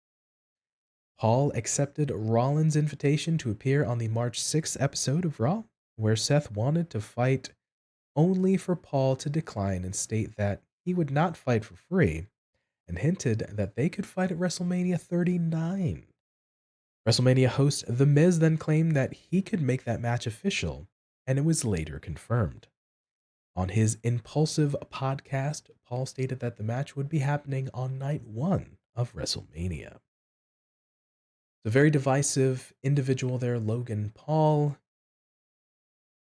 Speaker 1: Paul accepted Rollins' invitation to appear on the March 6th episode of Raw, where Seth wanted to fight only for Paul to decline and state that he would not fight for free, and hinted that they could fight at WrestleMania 39. WrestleMania host The Miz then claimed that he could make that match official, and it was later confirmed. On his Impulsive podcast, Paul stated that the match would be happening on night 1 of WrestleMania. It's a very divisive individual there, Logan Paul.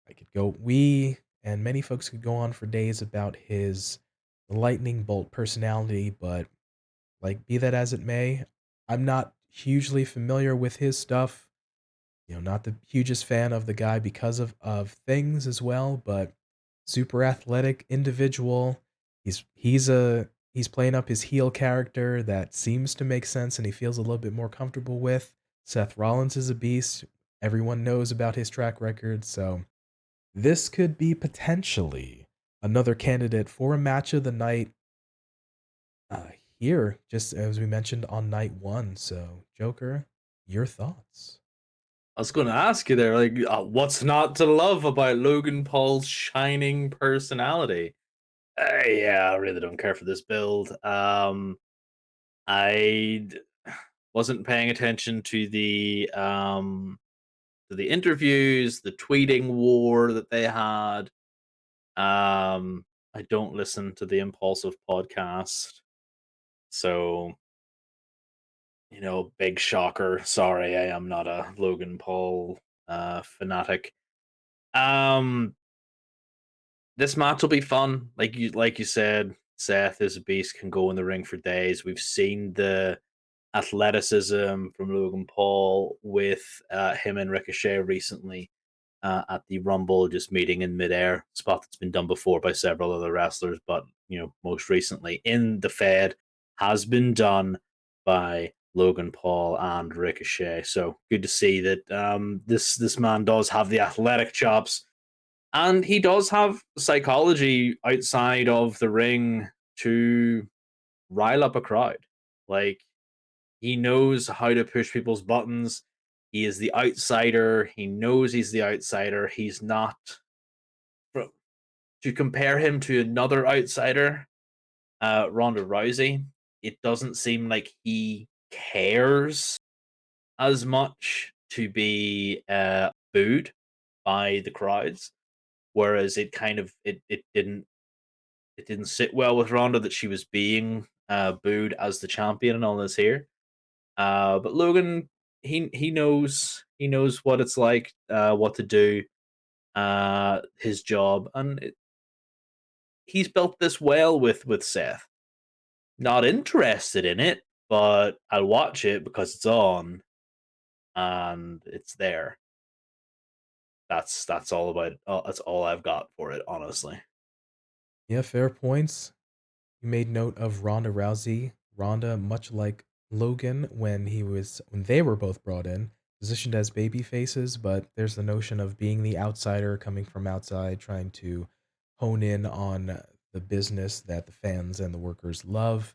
Speaker 1: I could go, we and many folks could go on for days about his lightning bolt personality, but like be that as it may, I'm not hugely familiar with his stuff. Not the hugest fan of the guy because of things as well, but super athletic individual. He's playing up his heel character that seems to make sense and he feels a little bit more comfortable with. Seth Rollins is a beast. Everyone knows about his track record, so this could be potentially another candidate for a match of the night uh, here, just as we mentioned on night 1. So, Joker, your thoughts?
Speaker 2: I was going to ask you there, like, what's not to love about Logan Paul's shining personality? Yeah, I really don't care for this build. I wasn't paying attention to the interviews, the tweeting war that they had. I don't listen to the Impulsive podcast, so big shocker. Sorry, I am not a Logan Paul fanatic. Um, this match will be fun. Like you said, Seth is a beast, can go in the ring for days. We've seen the athleticism from Logan Paul with him and Ricochet recently at the Rumble, just meeting in midair. Spot that's been done before by several other wrestlers, but most recently in the Fed has been done by Logan Paul and Ricochet. So good to see that this man does have the athletic chops, and he does have psychology outside of the ring to rile up a crowd. Like, he knows how to push people's buttons. He is the outsider. He knows he's the outsider. He's not. To compare him to another outsider, Ronda Rousey, it doesn't seem like he cares as much to be booed by the crowds. Whereas it didn't sit well with Ronda that she was being booed as the champion and all this here. But Logan, he knows what it's like, what to do, his job, and he's built this well with Seth. Not interested in it, but I'll watch it because it's on and it's there. That's all about. That's all I've got for it, honestly.
Speaker 1: Yeah, fair points. You made note of Ronda Rousey. Ronda, much like Logan when they were both brought in, positioned as baby faces, but there's the notion of being the outsider coming from outside, trying to hone in on the business that the fans and the workers love.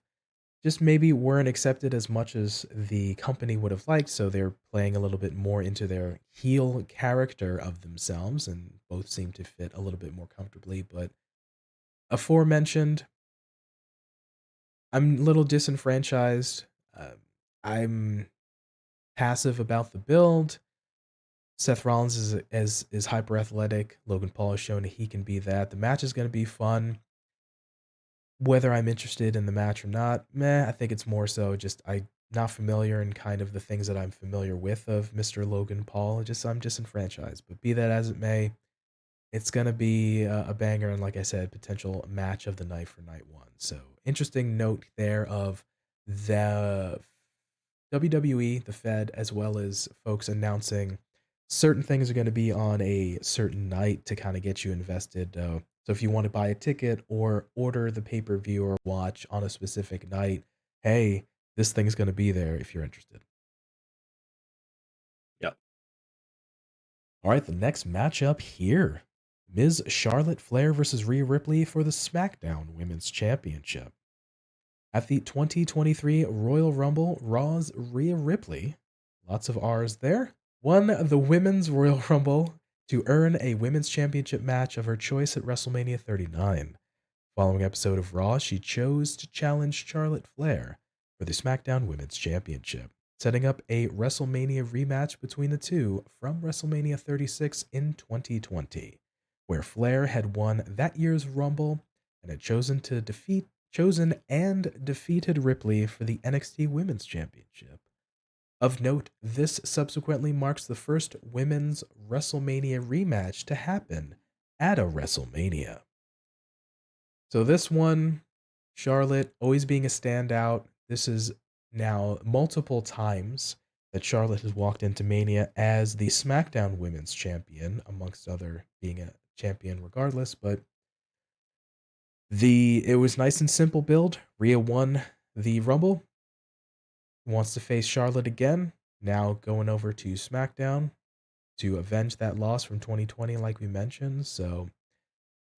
Speaker 1: Just maybe weren't accepted as much as the company would have liked, so they're playing a little bit more into their heel character of themselves, and both seem to fit a little bit more comfortably. But aforementioned, I'm a little disenfranchised. I'm passive about the build. Seth Rollins is hyper athletic. Logan Paul has shown he can be that. The match is going to be fun. Whether I'm interested in the match or not, meh. I think it's more so just I'm not familiar in kind of the things that I'm familiar with of Mr. Logan Paul. Just I'm disenfranchised. But be that as it may, it's gonna be a banger, and like I said, potential match of the night for night one. So interesting note there of the WWE, the Fed, as well as folks announcing certain things are going to be on a certain night to kind of get you invested. So if you want to buy a ticket or order the pay per view or watch on a specific night, hey, this thing's going to be there if you're interested.
Speaker 2: Yep.
Speaker 1: All right, the next matchup here, Ms. Charlotte Flair versus Rhea Ripley for the SmackDown Women's Championship. At the 2023 Royal Rumble, Raw's Rhea Ripley, lots of R's there, won the Women's Royal Rumble to earn a Women's Championship match of her choice at WrestleMania 39. Following episode of Raw, she chose to challenge Charlotte Flair for the SmackDown Women's Championship, setting up a WrestleMania rematch between the two from WrestleMania 36 in 2020, where Flair had won that year's Rumble and had chosen and defeated Ripley for the NXT Women's Championship. Of note, this subsequently marks the first women's WrestleMania rematch to happen at a WrestleMania. So this one, Charlotte always being a standout. This is now multiple times that Charlotte has walked into Mania as the SmackDown Women's Champion, amongst other being a champion regardless, but it was nice and simple build. Rhea won the Rumble, wants to face Charlotte again, now going over to SmackDown to avenge that loss from 2020, like we mentioned. So,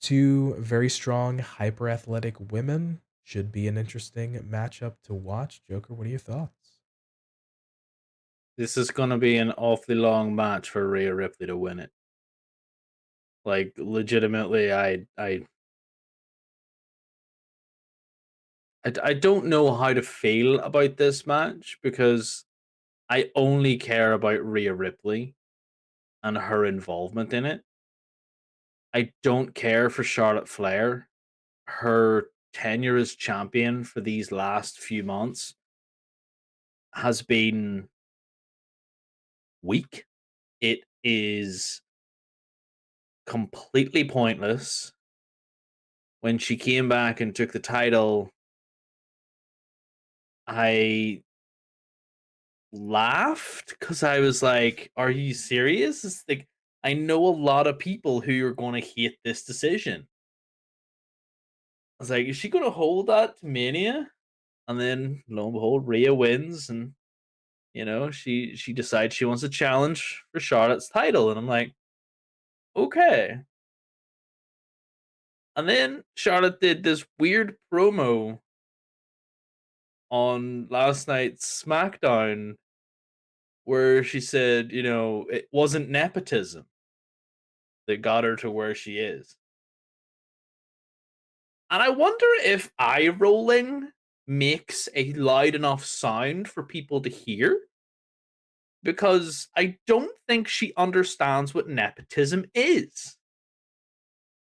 Speaker 1: two very strong, hyper athletic women should be an interesting matchup to watch. Joker, what are your thoughts?
Speaker 2: This is going to be an awfully long match for Rhea Ripley to win it. Like, legitimately, I don't know how to feel about this match because I only care about Rhea Ripley and her involvement in it. I don't care for Charlotte Flair. her tenure as champion for these last few months has been weak. It is completely pointless. When she came back and took the title, I laughed because I was like, "Are you serious?" It's like, I know a lot of people who are going to hate this decision. I was like, "Is she going to hold that to Mania?" And then lo and behold, Rhea wins, and she decides she wants a challenge for Charlotte's title, and I'm like, okay. And then Charlotte did this weird promo on last night's SmackDown where she said, it wasn't nepotism that got her to where she is. And I wonder if eye rolling makes a loud enough sound for people to hear, because I don't think she understands what nepotism is.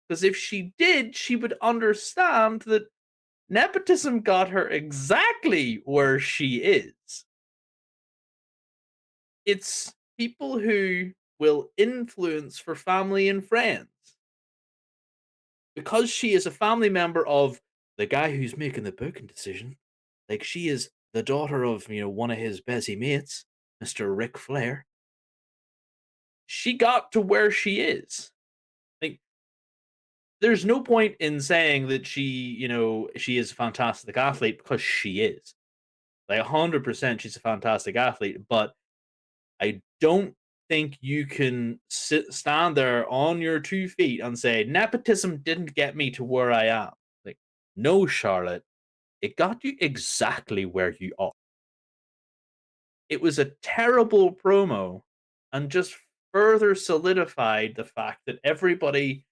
Speaker 2: Because if she did, she would understand that nepotism got her exactly where she is. It's people who will influence for family and friends. Because she is a family member of the guy who's making the booking decision, like she is the daughter of, one of his busy mates, Mr. Ric Flair, she got to where she is. Like, there's no point in saying that she is a fantastic athlete, because she is. Like 100% she's a fantastic athlete, but I don't think you can stand there on your 2 feet and say nepotism didn't get me to where I am. Like, no, Charlotte, it got you exactly where you are. It was a terrible promo and just further solidified the fact that everybody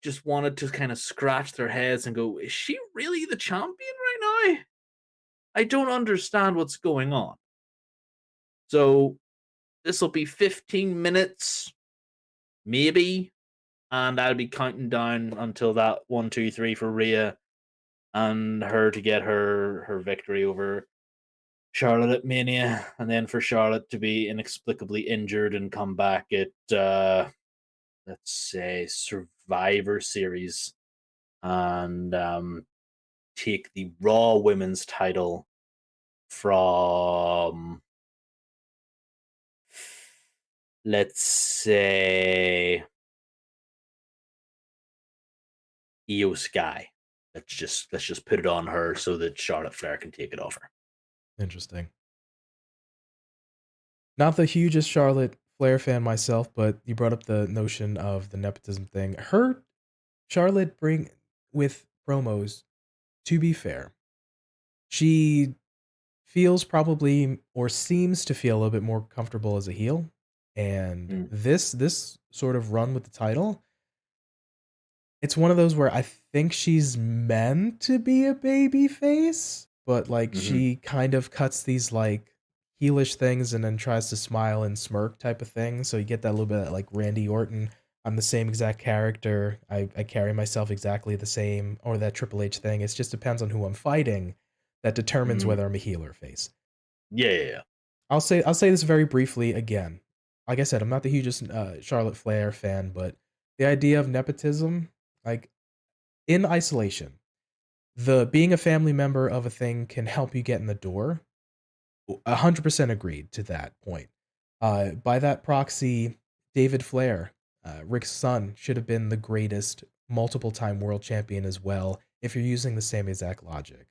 Speaker 2: just wanted to kind of scratch their heads and go, is she really the champion right now? I don't understand what's going on. So this will be 15 minutes, maybe, and I'll be counting down until that 1, 2, 3 for Rhea and her to get her victory over Charlotte at Mania, and then for Charlotte to be inexplicably injured and come back at let's say Survivor Series, and take the Raw Women's title from, let's say, Io Sky. Let's just put it on her so that Charlotte Flair can take it off her.
Speaker 1: Interesting. Not the hugest Charlotte Flair fan myself, but you brought up the notion of the nepotism thing. Her Charlotte bring with promos, to be fair, she feels probably or seems to feel a little bit more comfortable as a heel. And
Speaker 2: Mm,
Speaker 1: this sort of run with the title, it's one of those where I think she's meant to be a baby face, but, like,
Speaker 2: mhm,
Speaker 1: she kind of cuts these, like, heelish things and then tries to smile and smirk type of thing, so you get that little bit like Randy Orton. I'm the same exact character. I carry myself exactly the same, or that Triple H thing. It just depends on who I'm fighting that determines
Speaker 2: mhm.
Speaker 1: whether I'm a heel or face.
Speaker 2: Yeah, yeah, yeah.
Speaker 1: I'll say this very briefly again. Like I said, I'm not the hugest, Charlotte Flair fan, but the idea of nepotism, like, in isolation, the being a family member of a thing can help you get in the door. 100% agreed to that point. By that proxy, David Flair, Rick's son, should have been the greatest multiple time world champion as well, if you're using the same exact logic.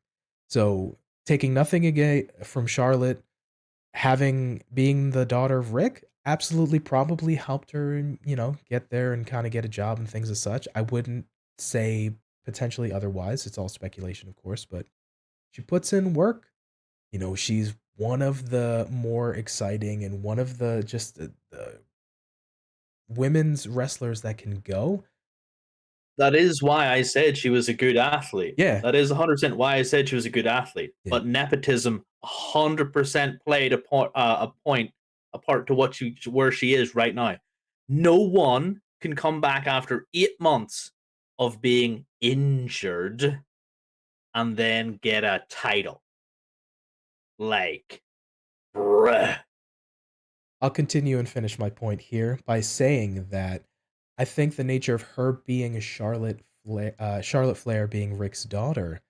Speaker 1: So, taking nothing away from Charlotte, having being the daughter of Rick absolutely probably helped her, get there and kind of get a job and things as such. I wouldn't say potentially otherwise. It's all speculation, of course, but she puts in work. She's one of the more exciting and one of the just the women's wrestlers that can go.
Speaker 2: That is why I said she was a good athlete.
Speaker 1: Yeah,
Speaker 2: That is 100% why I said she was a good athlete.
Speaker 1: yeah,
Speaker 2: But nepotism 100% played a part to where she is right now. No one can come back after 8 months of being injured and then get a title. Like, bruh.
Speaker 1: I'll continue and finish my point here by saying that I think the nature of her being a Charlotte Flair being Rick's daughter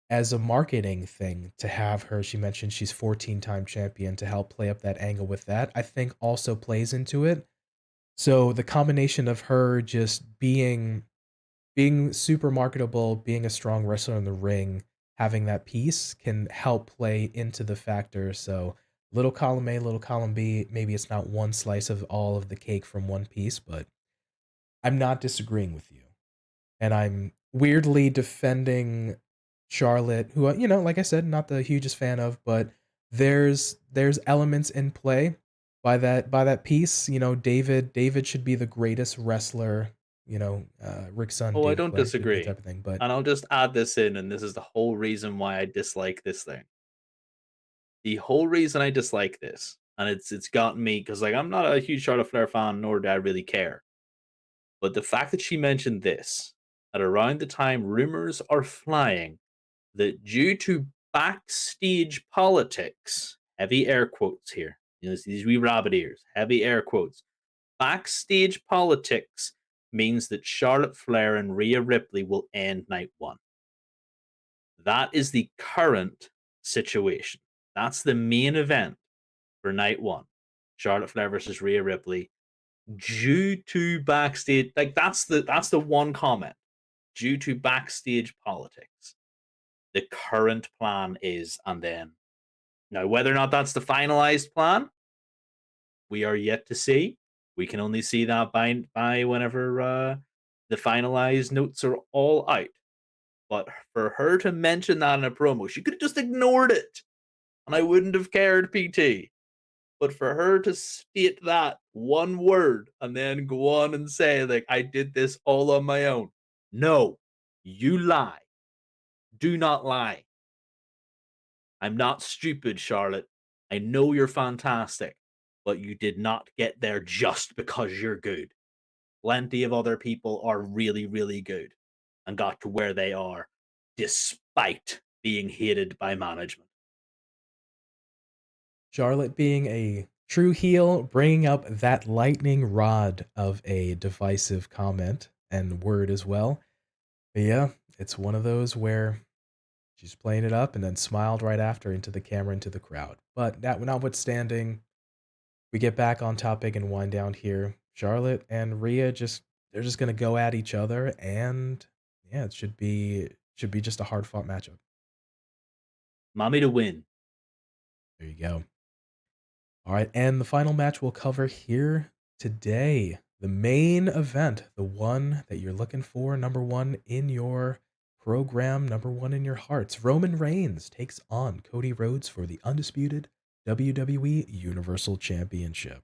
Speaker 1: as a marketing thing to have her, she mentioned she's 14-time champion to help play up that angle with that, I think also plays into it. So the combination of her just being super marketable, being a strong wrestler in the ring, having that piece can help play into the factor. So little column A, little column B, maybe it's not one slice of all of the cake from one piece, but I'm not disagreeing with you. And I'm weirdly defending Charlotte, who, like I said, not the hugest fan of, but there's elements in play by that piece. David should be the greatest wrestler. Rick's son,
Speaker 2: Oh, I
Speaker 1: David
Speaker 2: don't
Speaker 1: Flair,
Speaker 2: disagree.
Speaker 1: type of thing. But
Speaker 2: And I'll just add this in, and this is the whole reason why I dislike this thing. The whole reason I dislike this, and it's gotten me because like I'm not a huge Charlotte Flair fan, nor do I really care. But the fact that she mentioned this at around the time rumors are flying that due to backstage politics, heavy air quotes here, these wee rabbit ears, heavy air quotes, backstage politics means that Charlotte Flair and Rhea Ripley will end night one. That is the current situation. That's the main event for night one. Charlotte Flair versus Rhea Ripley. Due to backstage, like that's the one comment. Due to backstage politics, the current plan is, and then now whether or not that's the finalized plan, we are yet to see. We can only see that by whenever the finalized notes are all out. But for her to mention that in a promo, she could have just ignored it, and I wouldn't have cared, PT. But for her to state that one word and then go on and say, like, I did this all on my own. No, you lie. Do not lie. I'm not stupid, Charlotte. I know you're fantastic, but you did not get there just because you're good. Plenty of other people are really, really good and got to where they are despite being hated by management.
Speaker 1: Charlotte being a true heel, bringing up that lightning rod of a divisive comment and word as well. But yeah, it's one of those where she's playing it up and then smiled right after into the camera, into the crowd. But that notwithstanding, we get back on topic and wind down here. Charlotte and Rhea they're just gonna go at each other, and yeah, it should be just a hard fought matchup.
Speaker 2: Mommy to win.
Speaker 1: There you go. All right, and the final match we'll cover here today, the main event, the one that you're looking for, number one in your program, number one in your hearts. Roman Reigns takes on Cody Rhodes for the undisputed WWE Universal Championship.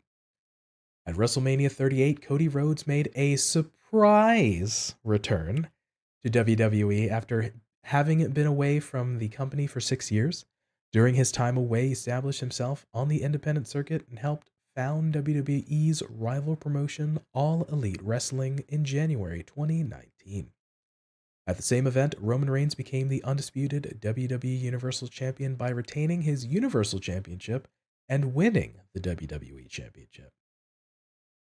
Speaker 1: At WrestleMania 38, Cody Rhodes made a surprise return to WWE after having been away from the company for 6 years. During his time away, he established himself on the independent circuit and helped found WWE's rival promotion, All Elite Wrestling, in January 2019. At the same event, Roman Reigns became the undisputed WWE Universal Champion by retaining his Universal Championship and winning the WWE Championship.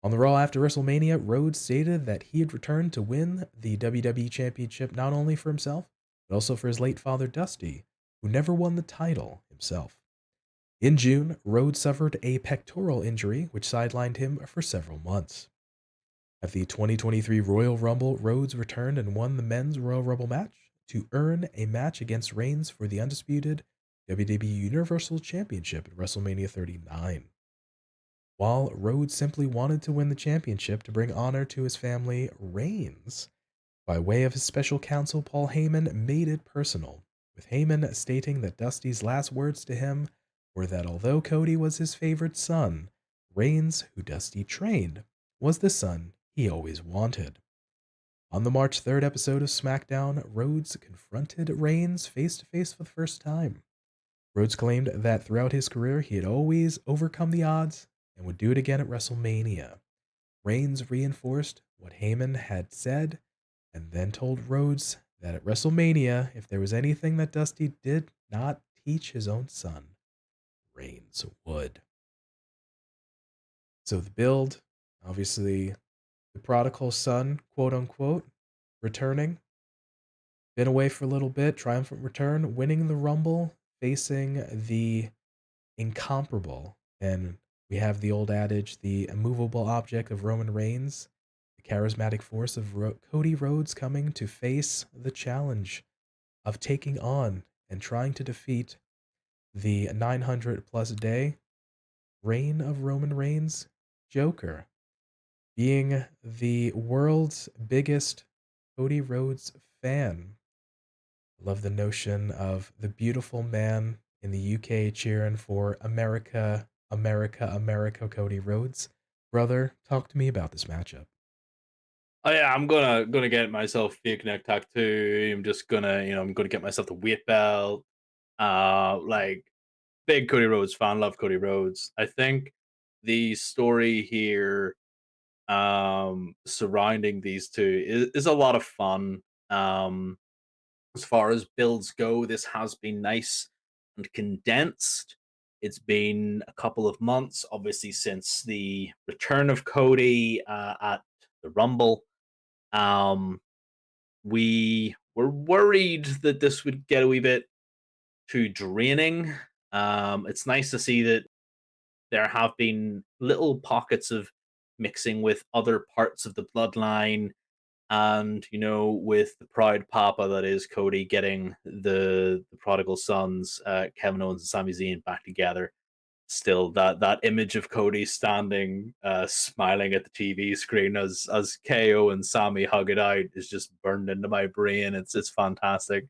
Speaker 1: On the Raw after WrestleMania, Rhodes stated that he had returned to win the WWE Championship not only for himself, but also for his late father Dusty, who never won the title himself. In June, Rhodes suffered a pectoral injury, which sidelined him for several months. At the 2023 Royal Rumble, Rhodes returned and won the men's Royal Rumble match to earn a match against Reigns for the undisputed WWE Universal Championship at WrestleMania 39. While Rhodes simply wanted to win the championship to bring honor to his family, Reigns, by way of his special counsel Paul Heyman, made it personal, with Heyman stating that Dusty's last words to him were that although Cody was his favorite son, Reigns, who Dusty trained, was the son he always wanted. On the March 3rd episode of SmackDown, Rhodes confronted Reigns face to face for the first time. Rhodes claimed that throughout his career he had always overcome the odds and would do it again at WrestleMania. Reigns reinforced what Heyman had said and then told Rhodes that at WrestleMania, if there was anything that Dusty did not teach his own son, Reigns would. So the build, obviously, the prodigal son, quote unquote, returning, been away for a little bit, triumphant return, winning the Rumble, facing the incomparable. And we have the old adage, the immovable object of Roman Reigns, the charismatic force of Cody Rhodes coming to face the challenge of taking on and trying to defeat the 900 plus day reign of Roman Reigns, Joker, being the world's biggest Cody Rhodes fan. Love the notion of the beautiful man in the UK cheering for America, America, America, Cody Rhodes. Brother, talk to me about this matchup.
Speaker 2: Oh yeah, I'm gonna get myself fake neck tattoo. I'm just gonna, I'm gonna get myself the weight belt. Like big Cody Rhodes fan, love Cody Rhodes. I think the story here surrounding these two is a lot of fun. Um as far as builds go, this has been nice and condensed. It's been a couple of months, obviously, since the return of Cody at the Rumble. Um, we were worried that this would get a wee bit too draining. It's nice to see that there have been little pockets of mixing with other parts of the bloodline, and with the proud papa that is Cody getting the prodigal sons, Kevin Owens and Sami Zayn, back together. Still, that image of Cody standing smiling at the TV screen as KO and Sami hug it out is just burned into my brain. It's fantastic.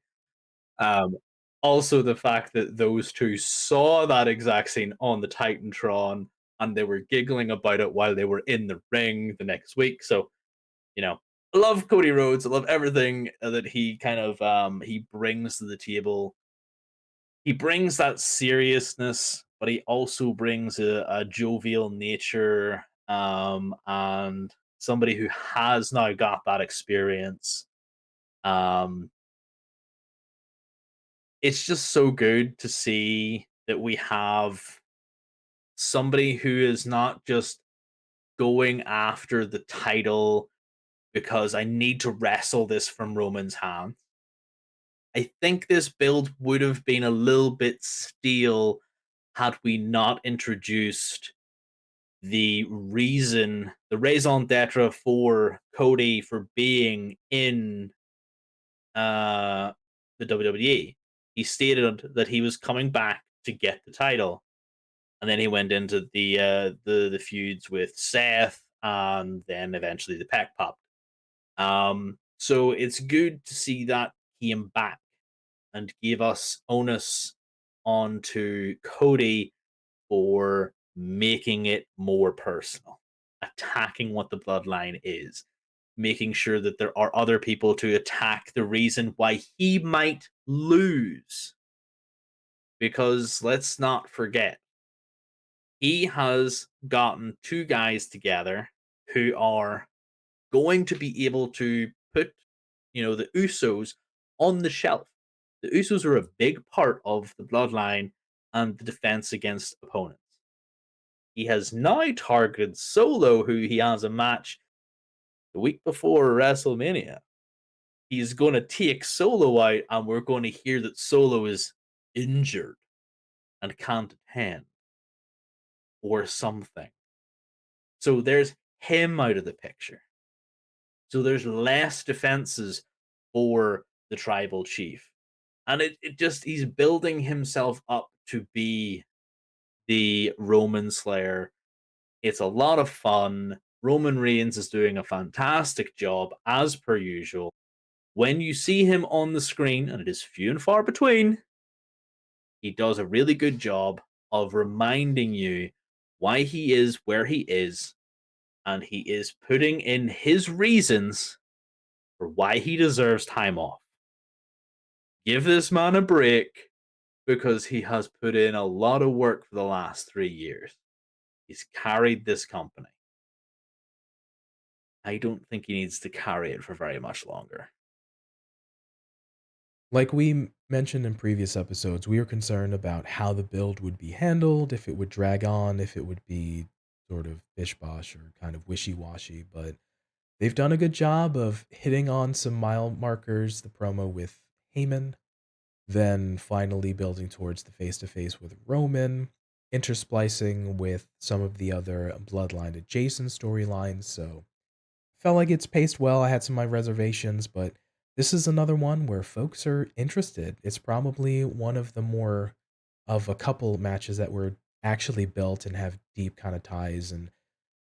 Speaker 2: um Also, the fact that those two saw that exact scene on the Titantron and they were giggling about it while they were in the ring the next week. So, I love Cody Rhodes. I love everything that he kind of he brings to the table. He brings that seriousness, but he also brings a jovial nature, and somebody who has now got that experience. Um, it's just so good to see that we have somebody who is not just going after the title because I need to wrestle this from Roman's hand. I think this build would have been a little bit stale had we not introduced the raison d'etre for Cody for being in uh, the WWE. He stated that he was coming back to get the title, and then he went into the feuds with Seth, and then eventually the pack popped. So it's good to see that he came back and give us onus onto Cody for making it more personal, attacking what the bloodline is, making sure that there are other people to attack the reason why he might lose. Because let's not forget, he has gotten two guys together who are going to be able to put, the Usos on the shelf. The Usos are a big part of the bloodline and the defense against opponents. He has now targeted Solo, who he has a match the week before WrestleMania. He's going to take Solo out, and we're going to hear that Solo is injured and can't attend or something. So there's him out of the picture. So there's less defenses for the tribal chief. And it just, he's building himself up to be the Roman Slayer. It's a lot of fun. Roman Reigns is doing a fantastic job, as per usual. When you see him on the screen, and it is few and far between, he does a really good job of reminding you why he is where he is, and he is putting in his reasons for why he deserves time off. Give this man a break because he has put in a lot of work for the last 3 years. He's carried this company. I don't think he needs to carry it for very much longer.
Speaker 1: Like we mentioned in previous episodes, we were concerned about how the build would be handled, if it would drag on, if it would be sort of bish-bosh or kind of wishy-washy, but they've done a good job of hitting on some mile markers, the promo with Heyman, then finally building towards the face-to-face with Roman, intersplicing with some of the other bloodline adjacent storylines, so felt like it's paced well. I had some of my reservations, but this is another one where folks are interested. It's probably one of the more of a couple matches that were actually built and have deep kind of ties, and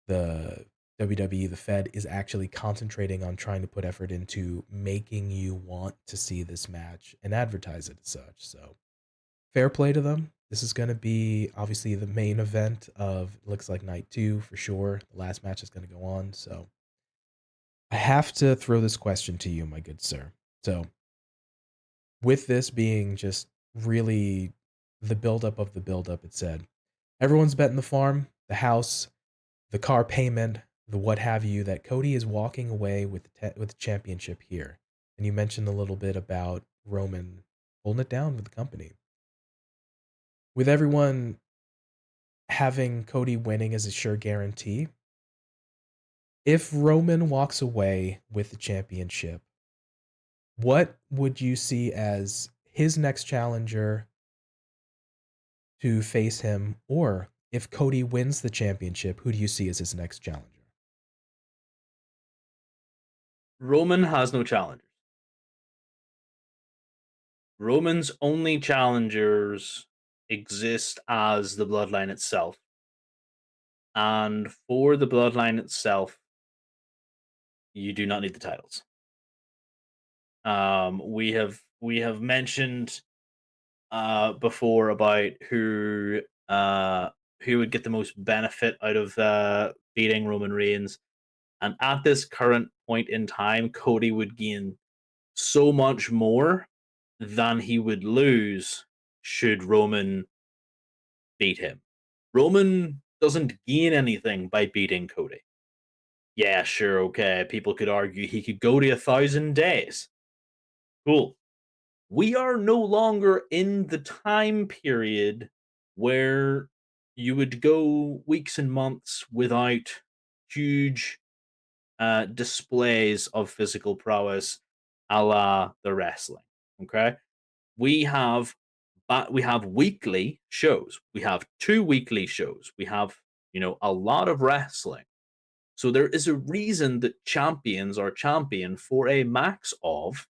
Speaker 1: the WWE, the Fed, is actually concentrating on trying to put effort into making you want to see this match and advertise it as such. So fair play to them. This is going to be obviously the main event of looks like night two for sure. The last match is going to go on. So I have to throw this question to you, my good sir. So, with this being just really the buildup of the buildup, it said everyone's betting the farm, the house, the car payment, the what have you, that Cody is walking away with with the championship here. And you mentioned a little bit about Roman holding it down with the company. With everyone having Cody winning as a sure guarantee, if Roman walks away with the championship, what would you see as his next challenger to face him? Or if Cody wins the championship, who do you see as his next challenger?
Speaker 2: Roman has no challengers. Roman's only challengers exist as the bloodline itself. And for the bloodline itself, you do not need the titles. We have mentioned before about who would get the most benefit out of beating Roman Reigns, and at this current point in time, Cody would gain so much more than he would lose should Roman beat him. Roman doesn't gain anything by beating Cody. Yeah, sure, okay. People could argue he could go to 1,000 days. Cool. We are no longer in the time period where you would go weeks and months without huge displays of physical prowess a la the wrestling. Okay. We have we have weekly shows. We have 2 weekly shows. We have, a lot of wrestling. So there is a reason that champions are champion for a max of,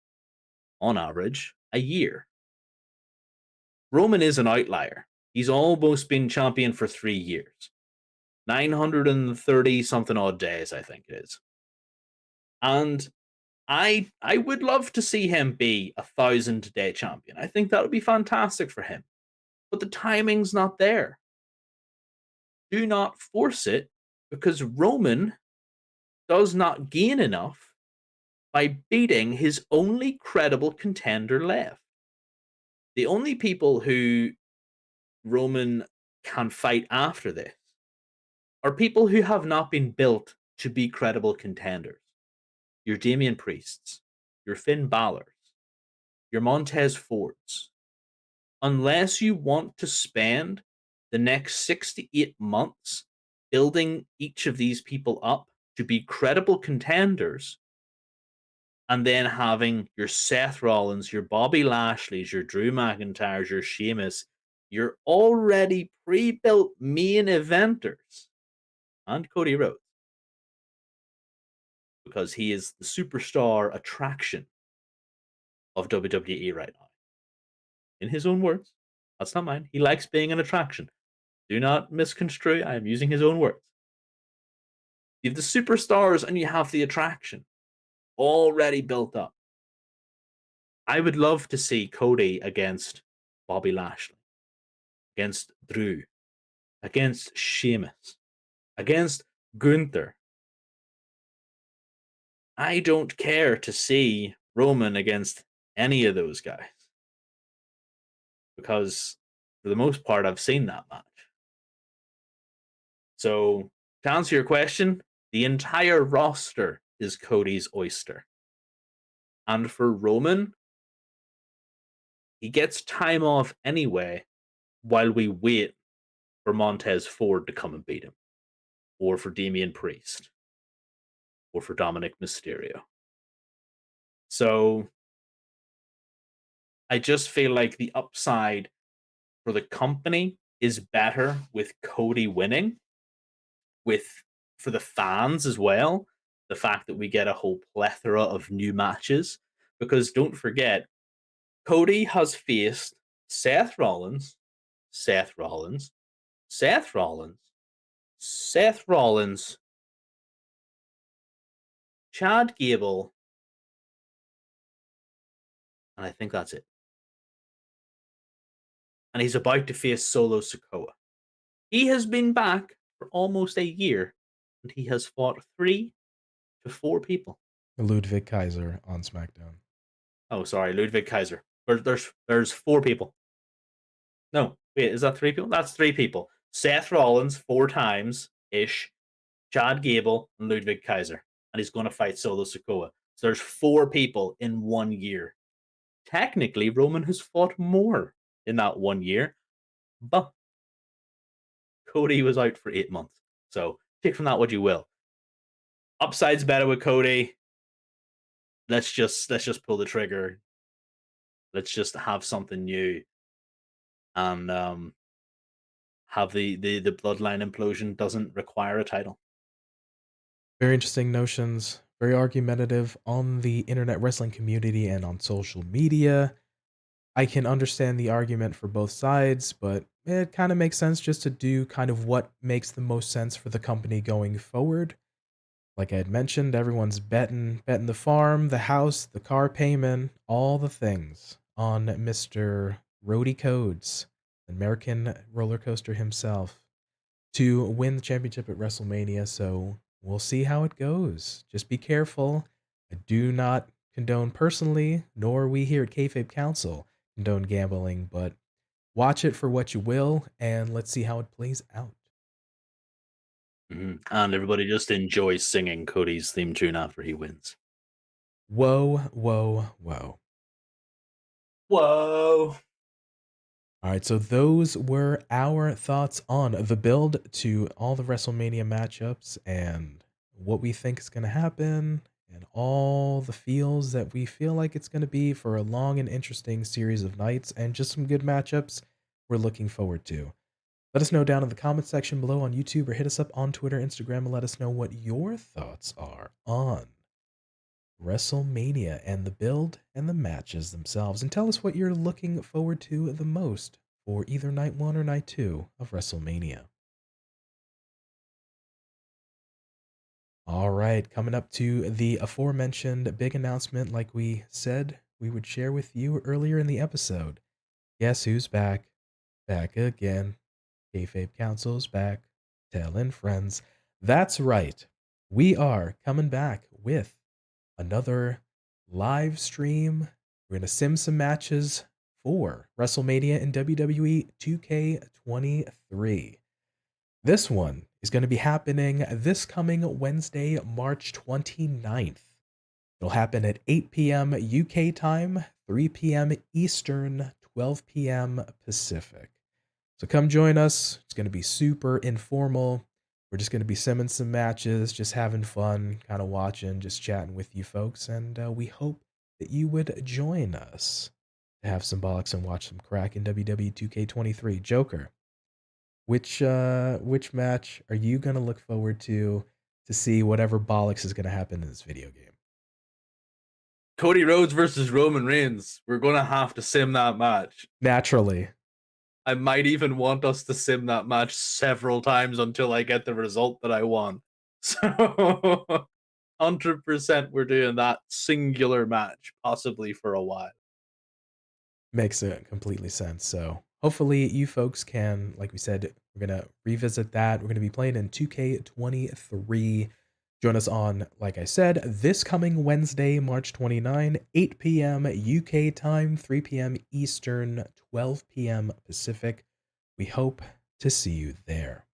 Speaker 2: on average, a year. Roman is an outlier. He's almost been champion for 3 years. 930 something odd days, I think it is. And I would love to see him be 1,000 day champion. I think that would be fantastic for him. But the timing's not there. Do not force it, because Roman does not gain enough by beating his only credible contender left. The only people who Roman can fight after this are people who have not been built to be credible contenders. Your Damian Priests, your Finn Balor's, your Montez Fords. Unless you want to spend the next 6 to 8 months building each of these people up to be credible contenders, and then having your Seth Rollins, your Bobby Lashley's, your Drew McIntyre's, your Sheamus, your already pre-built main eventers, and Cody Rhodes, because he is the superstar attraction of WWE right now. In his own words, that's not mine. He likes being an attraction. Do not misconstrue. I am using his own words. You have the superstars and you have the attraction already built up. I would love to see Cody against Bobby Lashley, against Drew, against Sheamus, against Gunther. I don't care to see Roman against any of those guys, because for the most part, I've seen that match. So, to answer your question, The entire roster is Cody's oyster. And for Roman, he gets time off anyway while we wait for Montez Ford to come and beat him, or for Damian Priest, or for Dominik Mysterio. So I just feel like the upside for the company is better with Cody winning, with for the fans as well. The fact that we get a whole plethora of new matches, because don't forget, Cody has faced Seth Rollins, Seth Rollins, Seth Rollins, Seth Rollins, Chad Gable, and I think that's it. And he's about to face Solo Sikoa. He has been back for almost a year, and he has fought 3 to 4 people.
Speaker 1: Ludwig Kaiser on SmackDown.
Speaker 2: Oh, sorry, Ludwig Kaiser. There's 4 people. No, wait, is that 3 people? That's 3 people. Seth Rollins 4 times ish, Chad Gable, and Ludwig Kaiser, and he's going to fight Solo Sikoa. So there's 4 people in 1 year. Technically, Roman has fought more in that 1 year, but Cody was out for 8 months. So take from that what you will. Upside's better with Cody. Let's just pull the trigger. Let's just have something new, and have the bloodline implosion doesn't require a title.
Speaker 1: Very interesting notions, very argumentative on the internet wrestling community and on social media. I can understand the argument for both sides, but it kind of makes sense just to do kind of what makes the most sense for the company going forward. Like I had mentioned, everyone's betting the farm, the house, the car payment, all the things on Mr. Rody Codes, American roller coaster himself, to win the championship at WrestleMania. So we'll see how it goes. Just be careful. I do not condone personally, nor we here at Kayfabe Council condone gambling, but watch it for what you will, and let's see how it plays out.
Speaker 2: And everybody just enjoys singing Cody's theme tune after he wins.
Speaker 1: Whoa, whoa, whoa.
Speaker 2: Whoa.
Speaker 1: All right, so those were our thoughts on the build to all the WrestleMania matchups and what we think is going to happen and all the feels that we feel like it's going to be for a long and interesting series of nights and just some good matchups we're looking forward to. Let us know down in the comment section below on YouTube or hit us up on Twitter, Instagram, and let us know what your thoughts are on WrestleMania and the build and the matches themselves. And tell us what you're looking forward to the most for either night 1 or night 2 of WrestleMania. All right, coming up to the aforementioned big announcement, like we said we would share with you earlier in the episode. Guess who's back? Back again. Kayfabe Council's back. Telling friends. That's right. We are coming back with another live stream. We're going to sim some matches for WrestleMania in WWE 2K23. This one is going to be happening this coming Wednesday, March 29th. It'll happen at 8 p.m. UK time, 3 p.m. Eastern, 12 p.m. Pacific. So come join us. It's going to be super informal. We're just going to be simming some matches, just having fun, kind of watching, just chatting with you folks. And we hope that you would join us to have some bollocks and watch some crack in WWE 2K23. Joker, which match are you going to look forward to see whatever bollocks is going to happen in this video game?
Speaker 2: Cody Rhodes versus Roman Reigns. We're going to have to sim that match.
Speaker 1: Naturally.
Speaker 2: I might even want us to sim that match several times until I get the result that I want. So 100% we're doing that singular match, possibly for a while.
Speaker 1: Makes it completely sense. So hopefully you folks can, like we said, we're going to revisit that. We're going to be playing in 2K23. Join us on, like I said, this coming Wednesday, March 29, 8 p.m. UK time, 3 p.m. Eastern, 12 p.m. Pacific. We hope to see you there.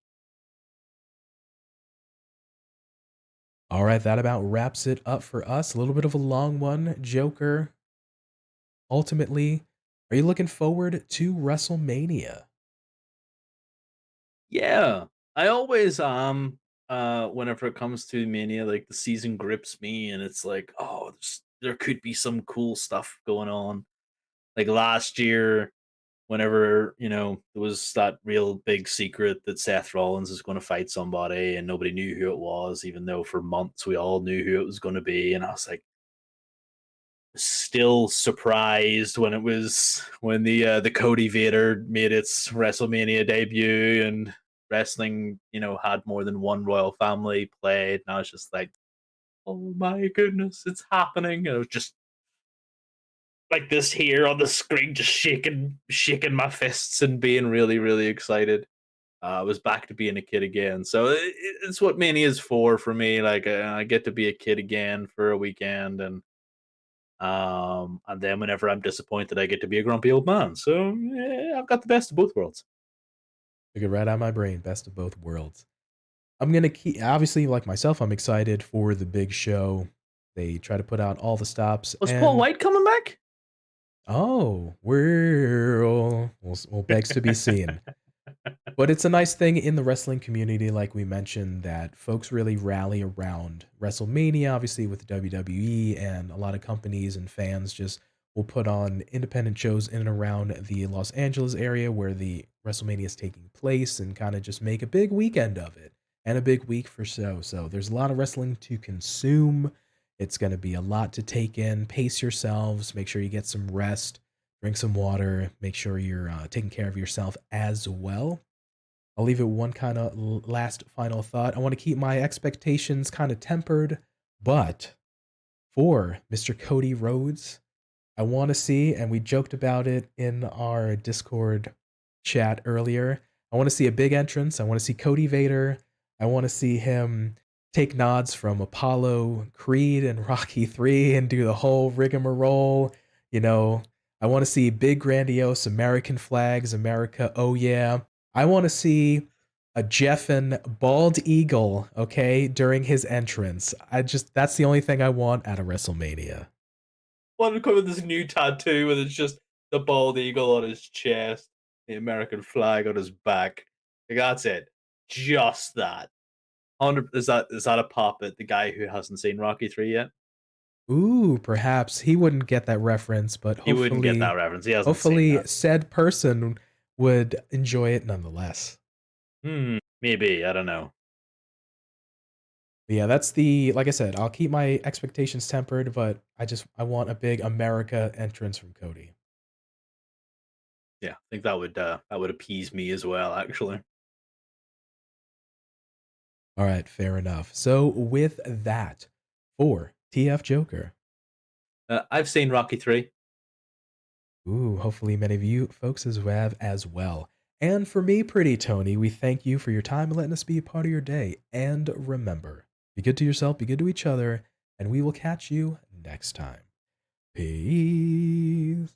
Speaker 1: All right, that about wraps it up for us. A little bit of a long one, Joker. Ultimately, are you looking forward to WrestleMania?
Speaker 2: Yeah, I always whenever it comes to Mania, like the season grips me, and it's like, oh, there could be some cool stuff going on. Like last year, whenever there was that real big secret that Seth Rollins is going to fight somebody, and nobody knew who it was, even though for months we all knew who it was going to be, and I was like, still surprised when the Cody Vader made its WrestleMania debut, and wrestling had more than one royal family played, and I was just like, oh my goodness, it's happening. And it was just like this here on the screen, just shaking my fists and being really really excited. I was back to being a kid again, so it's what Mania is for me. Like I get to be a kid again for a weekend, and then whenever I'm disappointed, I get to be a grumpy old man. So yeah, I've got the best of both worlds.
Speaker 1: Took it right out of my brain. Best of both worlds. I'm gonna keep obviously like myself. I'm excited for the big show. They try to put out all the stops,
Speaker 2: Was Paul
Speaker 1: and
Speaker 2: White coming back?
Speaker 1: oh, well begs to be seen. But it's a nice thing in the wrestling community, like we mentioned, that folks really rally around WrestleMania, obviously with WWE, and a lot of companies and fans just will put on independent shows in and around the Los Angeles area where the WrestleMania is taking place and kind of just make a big weekend of it and a big week for show. So there's a lot of wrestling to consume. It's going to be a lot to take in. Pace yourselves, make sure you get some rest, drink some water, make sure you're taking care of yourself as well. I'll leave it one kind of last final thought. I want to keep my expectations kind of tempered, but for Mr. Cody Rhodes, I want to see, and we joked about it in our Discord chat earlier. I want to see a big entrance. I want to see Cody Vader. I want to see him take nods from Apollo Creed and Rocky 3 and do the whole rigmarole. You know, I want to see big, grandiose American flags, America, oh yeah. I want to see a Jeffin bald eagle, okay, during his entrance. That's the only thing I want out of WrestleMania.
Speaker 2: Want to come with this new tattoo where it's just the bald eagle on his chest, the American flag on his back. Like, that's it. Just that. 100 is that a pop at the guy who hasn't seen Rocky 3 yet?
Speaker 1: Ooh, perhaps he wouldn't get that reference, but
Speaker 2: He wouldn't get that reference. He hasn't seen
Speaker 1: hopefully
Speaker 2: that.
Speaker 1: said person would enjoy it nonetheless.
Speaker 2: Maybe. I don't know.
Speaker 1: But yeah, like I said, I'll keep my expectations tempered, but I want a big America entrance from Cody.
Speaker 2: Yeah, I think that would appease me as well, actually.
Speaker 1: All right, fair enough. So with that, for TF Joker.
Speaker 2: I've seen Rocky 3.
Speaker 1: Ooh, hopefully many of you folks have as well. And for me, Pretty Tony, we thank you for your time and letting us be a part of your day. And remember, be good to yourself, be good to each other, and we will catch you next time. Peace.